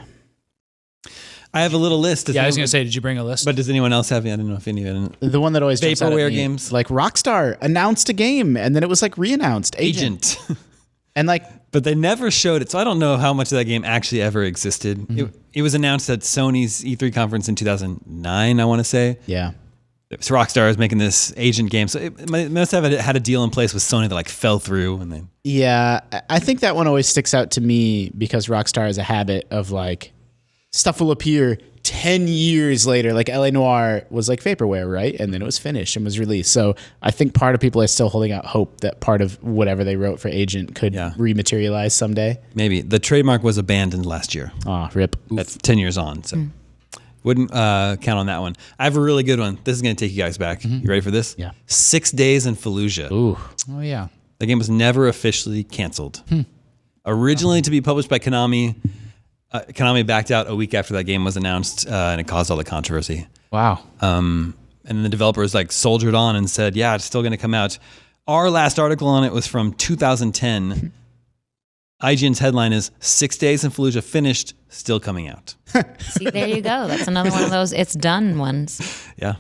I have a little list. I was going to say, did you bring a list? But does anyone else have? I don't know if any of it. The one that always jumps out at Vaporware me, games. like Rockstar announced a game and then it was like re-announced. Agent. And like, but they never showed it, so I don't know how much of that game actually ever existed. It was announced at Sony's E3 conference in 2009, I want to say. Yeah. So Rockstar is making this Agent game, so it must have had a deal in place with Sony that like fell through, and then. Yeah, I think that one always sticks out to me because Rockstar has a habit of like stuff will appear 10 years later. Like LA Noire was like vaporware, right? And then it was finished and was released. So I think part of people are still holding out hope that part of whatever they wrote for Agent could rematerialize someday. Maybe. The trademark was abandoned last year. Oh, rip. That's 10 years on, so wouldn't count on that one. I have a really good one. This is going to take you guys back. You ready for this? Yeah. 6 Days in Fallujah. Ooh. Oh, yeah. The game was never officially canceled. Originally to be published by Konami, Konami backed out a week after that game was announced, and it caused all the controversy. Wow. And then the developers like soldiered on and said, yeah, it's still going to come out. Our last article on it was from 2010. IGN's headline is 6 Days in Fallujah finished, still coming out. See, there you go. That's another one of those it's done ones. Yeah.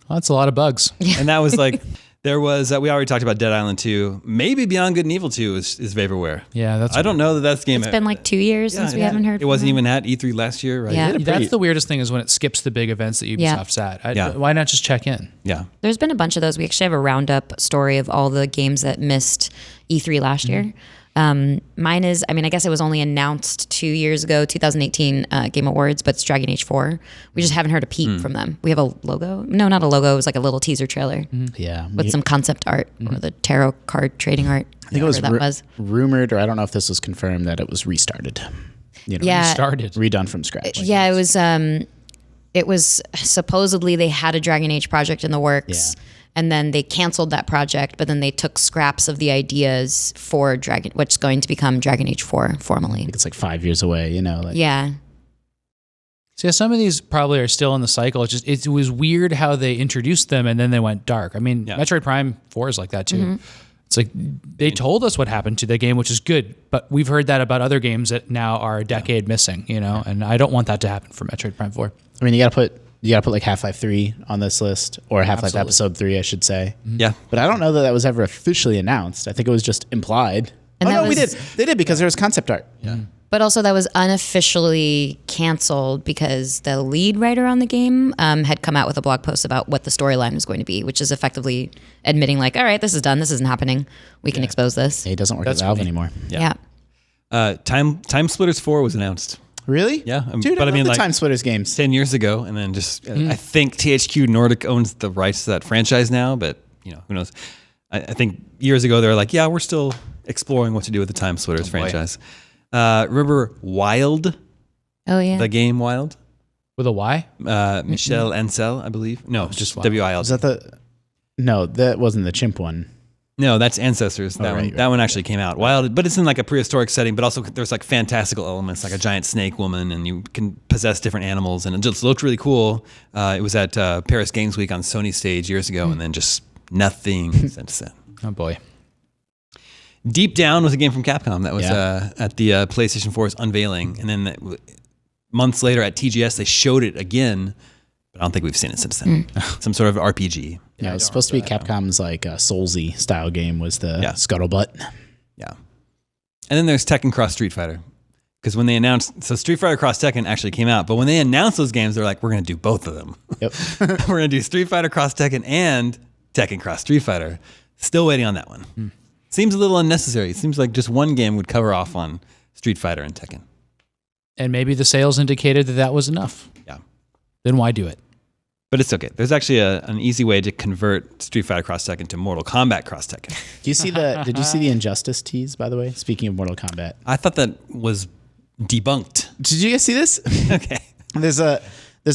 Well, that's a lot of bugs. And that was like, there was, we already talked about Dead Island 2. Maybe Beyond Good and Evil 2 is vaporware. Yeah, I don't know that that's the game. It's been like 2 years since we haven't heard it wasn't even at E3 last year, right? Yeah. That's the weirdest thing is when it skips the big events that Ubisoft's at. Why not just check in? Yeah. There's been a bunch of those. We actually have a roundup story of all the games that missed E3 last year. Mine is, I mean, I guess it was only announced 2 years ago, 2018 Game Awards, but it's Dragon Age 4. We just haven't heard a peep from them. We have a logo. No, not a logo. It was like a little teaser trailer Yeah. with some concept art or the tarot card trading art. I think it was, that was rumored, or I don't know if this was confirmed, that it was restarted. You know, Yeah. Started. redone from scratch. Yeah, it was supposedly they had a Dragon Age project in the works. Yeah. And then they canceled that project, but then they took scraps of the ideas for what's going to become Dragon Age 4 formally. It's like 5 years away, you know. Like, Yeah. So yeah, some of these probably are still in the cycle. It was weird how they introduced them and then they went dark. I mean, Metroid Prime 4 is like that too. It's like they told us what happened to the game, which is good, but we've heard that about other games that now are a decade missing, you know, and I don't want that to happen for Metroid Prime 4. I mean, you gotta put like Half-Life 3 on this list, or Half-Life Episode 3, I should say. Yeah. But I don't know that was ever officially announced. I think it was just implied. And oh that no, we was- did. They did, because there was concept art. Yeah. But also that was unofficially canceled because the lead writer on the game had come out with a blog post about what the storyline was going to be, which is effectively admitting like, all right, this is done. This isn't happening. We can expose this. It doesn't work at Valve anymore. Yeah. Time Splitters 4 was announced Really? Yeah, Dude, but I I mean, love the like- Time Splitters games. 10 years ago, and then just I think THQ Nordic owns the rights to that franchise now, but you know, who knows. I think years ago they were like, yeah, we're still exploring what to do with the Time Splitters franchise. Remember Wild, Oh, yeah. the game Wild? With a Y? Michel Ancel, I believe. No, it's just Wild. W-I-L. Was that the? No, that wasn't the chimp one. No, that's Ancestors. That one. right, That one actually came out. Wild, but it's in like a prehistoric setting. But also, there's like fantastical elements, like a giant snake woman, and you can possess different animals, and it just looked really cool. It was at Paris Games Week on Sony stage years ago, and then just nothing since then. Oh boy. Deep Down was a game from Capcom that was Yeah. at the PlayStation 4's unveiling, and then months later at TGS they showed it again. But I don't think we've seen it since then. Some sort of RPG. Yeah, it was supposed to be Capcom's like Soulsy style game. Was the Scuttlebutt? Yeah. And then there's Tekken Cross Street Fighter. Because when they announced, so Street Fighter Cross Tekken actually came out, but when they announced those games, they're like, we're going to do both of them. Yep. We're going to do Street Fighter Cross Tekken and Tekken Cross Street Fighter. Still waiting on that one. Seems a little unnecessary. It seems like just one game would cover off on Street Fighter and Tekken. And maybe the sales indicated that was enough. Yeah. Then why do it? But it's okay. There's actually an easy way to convert Street Fighter Cross Tekken to Mortal Kombat Cross Tekken. Do you see the? Did you see the Injustice tease? By the way, speaking of Mortal Kombat, I thought that was debunked. did you guys see this? Okay. There's a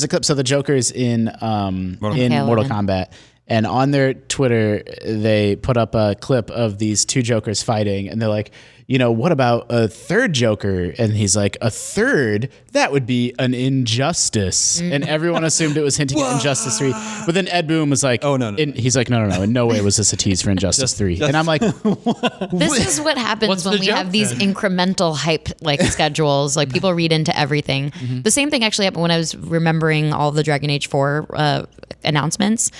clip. So the Joker's in Mortal Kombat. Kombat, and on their Twitter they put up a clip of these two Jokers fighting, and they're like, you know, what about a third Joker? And he's like, a third? That would be an injustice. And everyone assumed it was hinting at Injustice 3. But then Ed Boon was like, Oh, no. He's like, no. In no way was this a tease for Injustice 3. And I'm like, This is what happens What's when the we joke have these then? incremental hype like schedules. Like people read into everything. The same thing actually happened when I was remembering all the Dragon Age 4 announcements.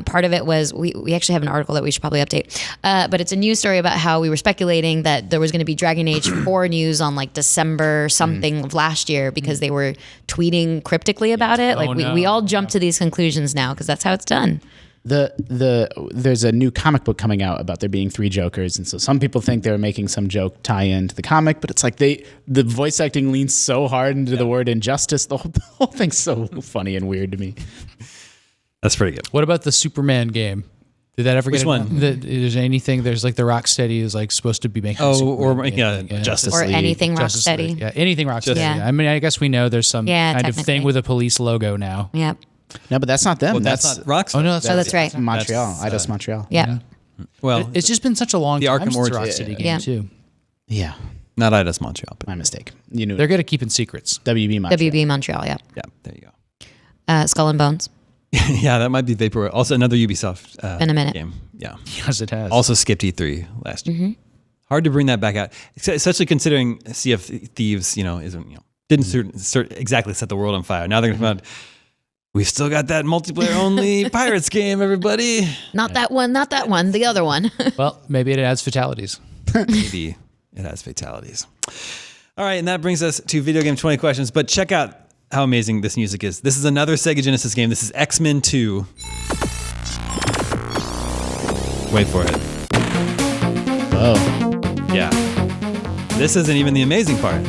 Part of it was we actually have an article that we should probably update, but it's a news story about how we were speculating that there was going to be Dragon Age 4 news on like December something of last year because they were tweeting cryptically about it. Like no. we all jump to these conclusions now because that's how it's done. there's a new comic book coming out about there being three Jokers, and so some people think they're making some joke tie-in to the comic, but it's like the voice acting leans so hard into the word injustice. The whole thing's so funny and weird to me. That's pretty good. What about the Superman game? Did that ever Which get one? There's anything? There's like the Rocksteady is like supposed to be making. a Oh, Superman or game. making a Justice Or League. anything Justice Rocksteady. League. Yeah, anything Rocksteady. Yeah. I mean, I guess we know there's some Yeah, kind of technically. thing with a police logo now. Yep. No, but that's not them. Well, that's not Rockstar. Oh no, Oh, that's right. Montreal. That's, Eidos Montreal. Yep. Well, It's just been such a long The time Arkham since a Origins. Rocksteady game Yeah. too. Yeah, not Eidos Montreal, but my mistake. You knew They're it. good at keeping secrets. WB Montreal. WB Montreal. Yep. yeah, there you go. Skull and Bones. Yeah, that might be Vaporware. Also, another Ubisoft Been a minute. game. Yeah. Yes, it has. Also skipped E3 last year. Hard to bring that back out, especially considering Sea of Thieves, isn't, didn't exactly set the world on fire. Now they're going to find, we've still got that multiplayer only Pirates game, everybody. Not that one. Not that one. The other one. Well, maybe it adds fatalities. Maybe it has fatalities. All right, and that brings us to Video Game 20 questions, but check out how amazing this music is. This is another Sega Genesis game. This is X-Men 2. Wait for it. Whoa. Yeah. This isn't even the amazing part.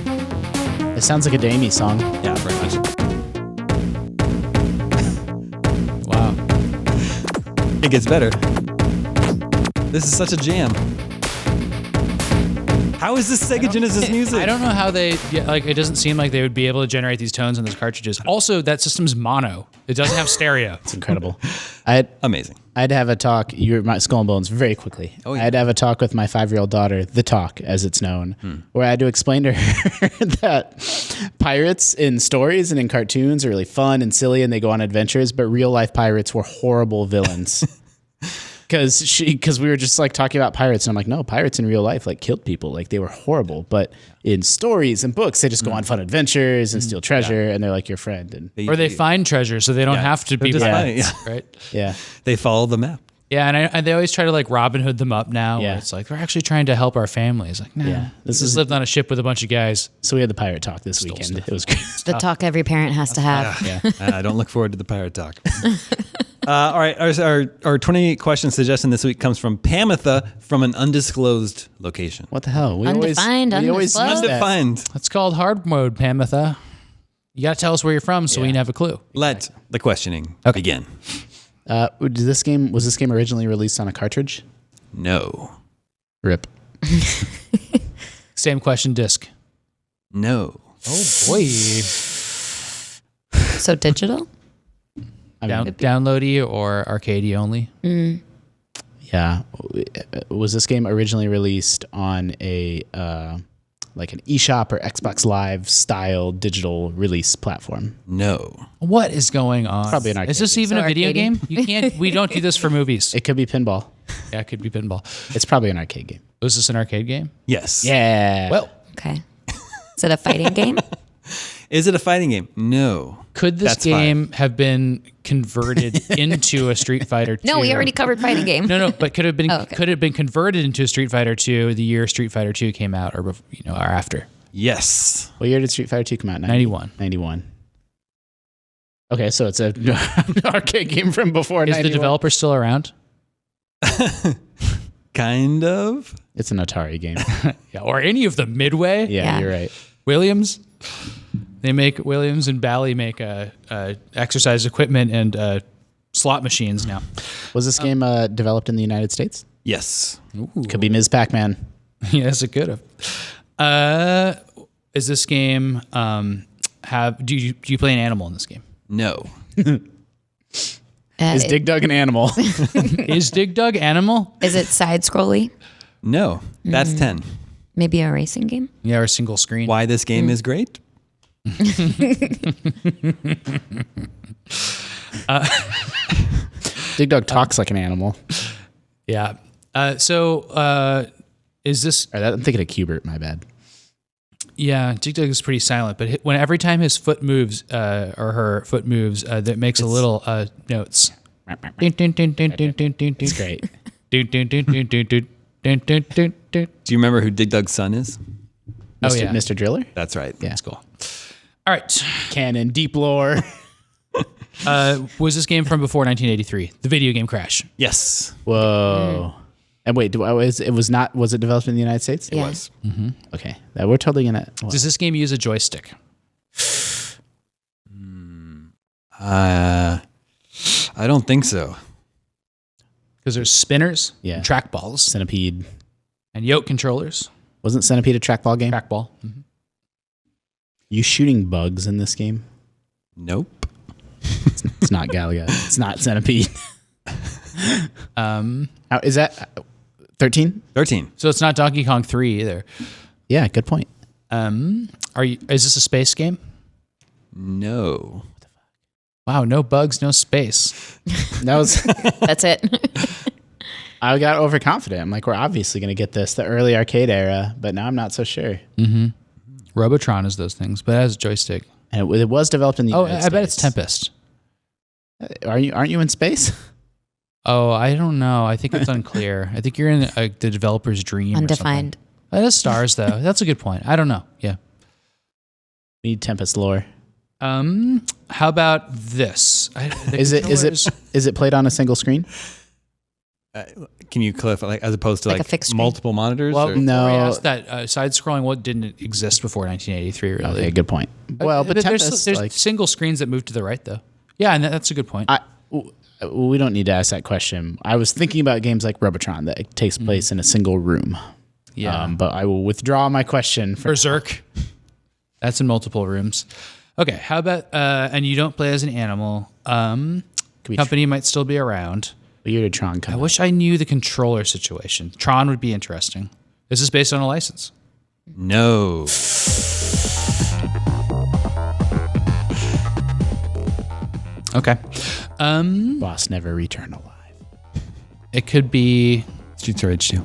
It sounds like a Damie song. Yeah, very much. Wow. It gets better. This is such a jam. How is this Sega Genesis music? I don't know how they it doesn't seem like they would be able to generate these tones on those cartridges. Also, that system's mono. It doesn't have stereo. It's incredible. I Amazing. had to have a talk. You're my Skull and Bones very quickly. Oh, yeah. I had to have a talk with my 5-year-old daughter, the talk as it's known, where I had to explain to her that pirates in stories and in cartoons are really fun and silly, and they go on adventures. But real life pirates were horrible villains. Because we were just like talking about pirates, and I'm like, no, pirates in real life like killed people, like they were horrible. But in stories and books, they just go on fun adventures and steal treasure, and they're like your friend. And Or they find treasure, so they don't have to be just pirates, fine, right? yeah, They follow the map. Yeah, and they always try to like Robin Hood them up now. Yeah. Where it's like, we're actually trying to help our families. Like, nah, Yeah. this is lived on a ship with a bunch of guys. so we had the pirate talk this weekend. It was great. The talk every parent has to have. Yeah. I don't look forward to the pirate talk. All right, our 28 question suggestion this week comes from Pamitha from an undisclosed location. What the hell? We Undefined, always use undisclosed. that. Undefined. It's called hard mode, Pamitha. You got to tell us where you're from so we can have a clue. Let the questioning begin. Was this game originally released on a cartridge? No. Rip. Same question, disc. No. Oh boy. So digital? Downloady or arcadey only? Yeah. Was this game originally released on a like an eShop or Xbox Live style digital release platform? No. What is going on? Probably an arcade Is this game. even So a video arcadey? game? You can't. We don't do this for movies. It could be pinball. Yeah, it could be pinball. It's probably an arcade game. Was this an arcade game? Yes. Yeah. Well, Okay. Is it a fighting game? Is it a fighting game? No. could this That's fine. game have been converted into a Street Fighter 2? No, we already covered fighting game. No, but could it have been Oh, okay. could it have been converted into a Street Fighter 2 the year Street Fighter 2 came out, or or after? Yes. What year did Street Fighter 2 come out? 91. 91. Okay, so it's an arcade game from before Is 91. the developer still around? Kind of. It's an Atari game. Yeah, or any of the Midway? Yeah, Yeah. you're right. Williams. They make Williams and Bally make exercise equipment and slot machines now. Was this game developed in the United States? Yes. Could be Ms. Pac-Man. Yes, it could have. Is this game do you play an animal in this game? No. Is Dig Dug an animal? Is Dig Dug animal? Is it side scrolly? No. That's 10. Maybe a racing game? Yeah, or a single screen. Why this game is great? Dig Dug talks like an animal. Yeah. Is this? I'm thinking of Cubert, my bad. Yeah, Dig Dug is pretty silent, but when every time his foot moves or her foot moves, that makes a little notes. It's great. Do you remember who Dig Dug's son is? Oh, yeah. Mr. Driller? That's right. Yeah. That's cool. All right. Canon, deep lore. Was this game from before 1983? The video game Crash. Yes. Whoa. And wait, was it developed in the United States? Yeah. It was. Okay. We're totally gonna. Does this game use a joystick? I don't think so. Because there's spinners, Yeah. and trackballs, Centipede. and yoke controllers. Wasn't Centipede a trackball game? Trackball. You shooting bugs in this game? Nope. It's not Galaga. It's not Centipede. How, is that 13? 13. So it's not Donkey Kong 3 either. Yeah, good point. Is this a space game? No. Wow, no bugs, no space. That was. That's it. I got overconfident. I'm like, we're obviously going to get this, the early arcade era, but now I'm not so sure. Robotron is those things, but it has a joystick. And it was developed in the United States. I bet it's Tempest. Aren't you in space? Oh, I don't know. I think it's unclear. I think you're in the developer's dream. Undefined. Or something. It has stars though. That's a good point. I don't know. Yeah. We need Tempest lore. How about this? Is it played on a single screen? Can you clarify, like, as opposed to Like like a fixed screen? multiple monitors? Well, or? No. I asked that side-scrolling what didn't exist before 1983. Really, Okay, good point. Well, but there's like, single screens that move to the right, though. Yeah, and that's a good point. we don't need to ask that question. I was thinking about games like Robotron that takes place in a single room. Yeah. But I will withdraw my question. Berserk. That's in multiple rooms. Okay, how about and you don't play as an animal. Company might still be around. Weird Tron. I wish I knew the controller situation. Tron would be interesting. Is this based on a license? No. Okay. Boss never return alive. It could be. Streets of Rage 2.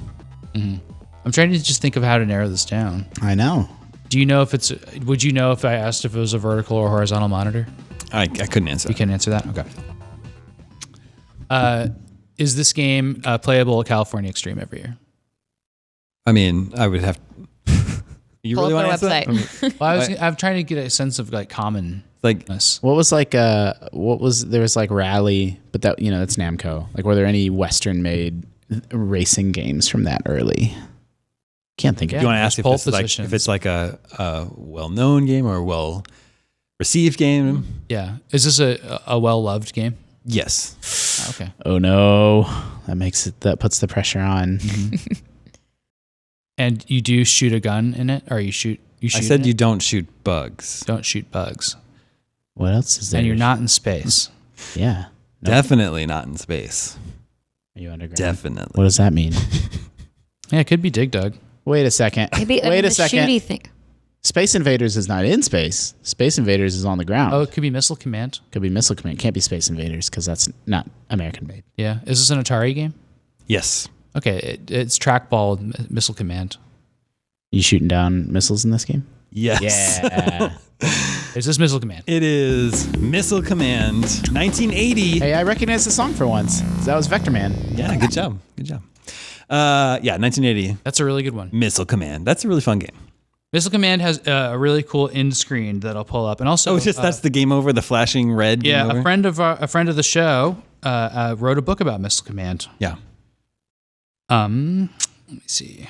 I'm trying to just think of how to narrow this down. I know. Do you know if it's? Would you know if I asked if it was a vertical or horizontal monitor? I couldn't answer. You can answer that. Okay. Is this game playable at California Extreme every year? I mean, I would have. You Pull really up want to their answer that? website. Well, I'm trying to get a sense of like commonness. Like, What was like there was like Rally, but that that's Namco. Like, were there any Western made racing games from that early? Can't think of you want to there's ask if pole it's like positions. if it's like a well-known game or a well-received game? Yeah. Is this a well-loved game? Yes. Okay. Oh no, that puts the pressure on. And you do shoot a gun in it, or you shoot. I said in you it? don't shoot bugs. Don't shoot bugs, What else is there? and you're not in space. Yeah. No. Definitely not in space. Are you underground? Definitely. What does that mean? Yeah, it could be Dig Dug. Wait a second. Maybe Wait the a second. shooty thing. Space Invaders is not in space. Space Invaders is on the ground. Oh, it could be Missile Command. Could be Missile Command. Can't be Space Invaders because that's not American made. Yeah. Is this an Atari game? Yes. Okay, it's trackball with Missile Command. You shooting down missiles in this game? Yes. Yeah. Is this Missile Command? It is Missile Command 1980. Hey, I recognize the song for once. That was Vector Man. Yeah, good job. Good job. Yeah, 1980. That's a really good one. Missile Command. That's a really fun game. Missile Command has a really cool end screen that I'll pull up, and also Oh, it's just that's the game over, the flashing red. yeah, game over? a friend of the show wrote a book about Missile Command. Yeah. Let me see.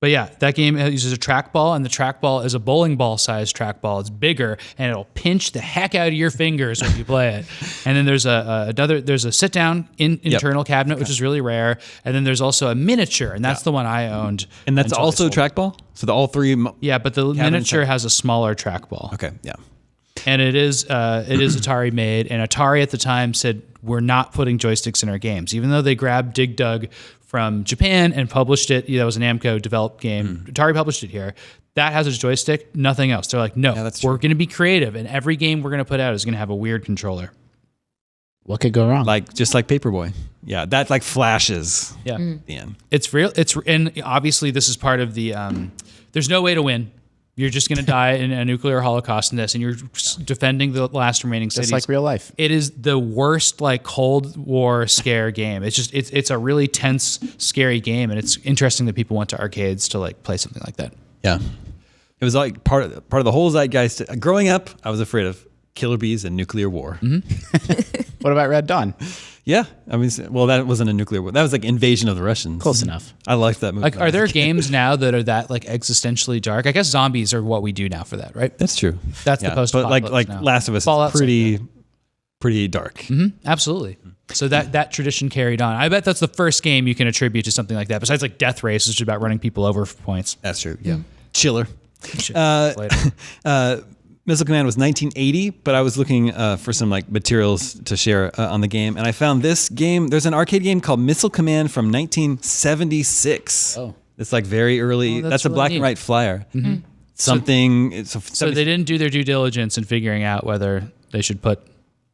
But yeah, that game uses a trackball, and the trackball is a bowling ball sized trackball. It's bigger, and it'll pinch the heck out of your fingers when you play it. And then there's a sit down internal cabinet, which is really rare. And then there's also a miniature, and that's the one I owned. And that's until I also sold it. trackball? So the all three. Yeah, but the miniature has a smaller trackball. Okay, yeah. And it is Atari made, and Atari at the time said we're not putting joysticks in our games, even though they grabbed Dig Dug from Japan and published it. That was an Namco developed game. Atari published it here. That has a joystick, nothing else. They're like, no, that's we're true. going to be creative, and every game we're going to put out is going to have a weird controller. What could go wrong? Just like Paperboy. Yeah, that like flashes Yeah, at the end. it's real. And obviously this is part of the. There's no way to win. You're just going to die in a nuclear holocaust in this, and you're defending the last remaining cities. Just like real life. It is the worst like Cold War scare game. It's just it's a really tense, scary game, and it's interesting that people went to arcades to like play something like that. Yeah. It was like part of the whole zeitgeist. Growing up, I was afraid of killer bees and nuclear war. What about Red Dawn? Yeah. I mean, well, that wasn't a nuclear war. That was like Invasion of the Russians. Close enough. I liked that movie. Like, are there games now that are that like existentially dark? I guess zombies are what we do now for that, right? That's true. That's the But post-apocalypse like now. Last of Us Fallout's is pretty dark. Absolutely. So that tradition carried on. I bet that's the first game you can attribute to something like that. Besides like Death Race, which is about running people over for points. That's true. Yeah. Chiller. Later. Missile Command was 1980, but I was looking for some like materials to share on the game, and I found this game. There's an arcade game called Missile Command from 1976. Oh. It's like very early. Oh, that's a really black neat. and white flyer. Something. So they didn't do their due diligence in figuring out whether they should put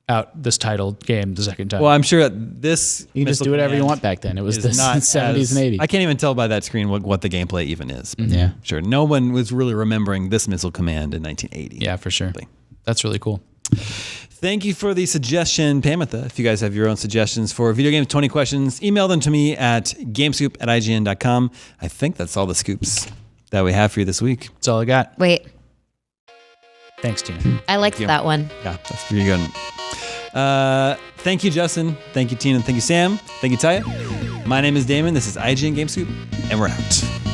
out this titled game the second time. Well, I'm sure that this. You can just Missile do whatever you Command want back then. It was is the not 70s as- and 80s. I can't even tell by that screen what the gameplay even is. But Yeah. Sure. No one was really remembering this Missile Command in 1980. yeah, for sure. That's really cool. Thank you for the suggestion, Pamitha. If you guys have your own suggestions for video games 20 questions, email them to me at gamescoop@ign.com. I think that's all the scoops that we have for you this week. That's all I got. Wait, Thanks, Tina. I liked you. that one. Yeah, that's pretty good. Thank you, Justin. Thank you, Tina. Thank you, Sam. Thank you, Taya. My name is Damon. This is IGN Game Scoop, and we're out.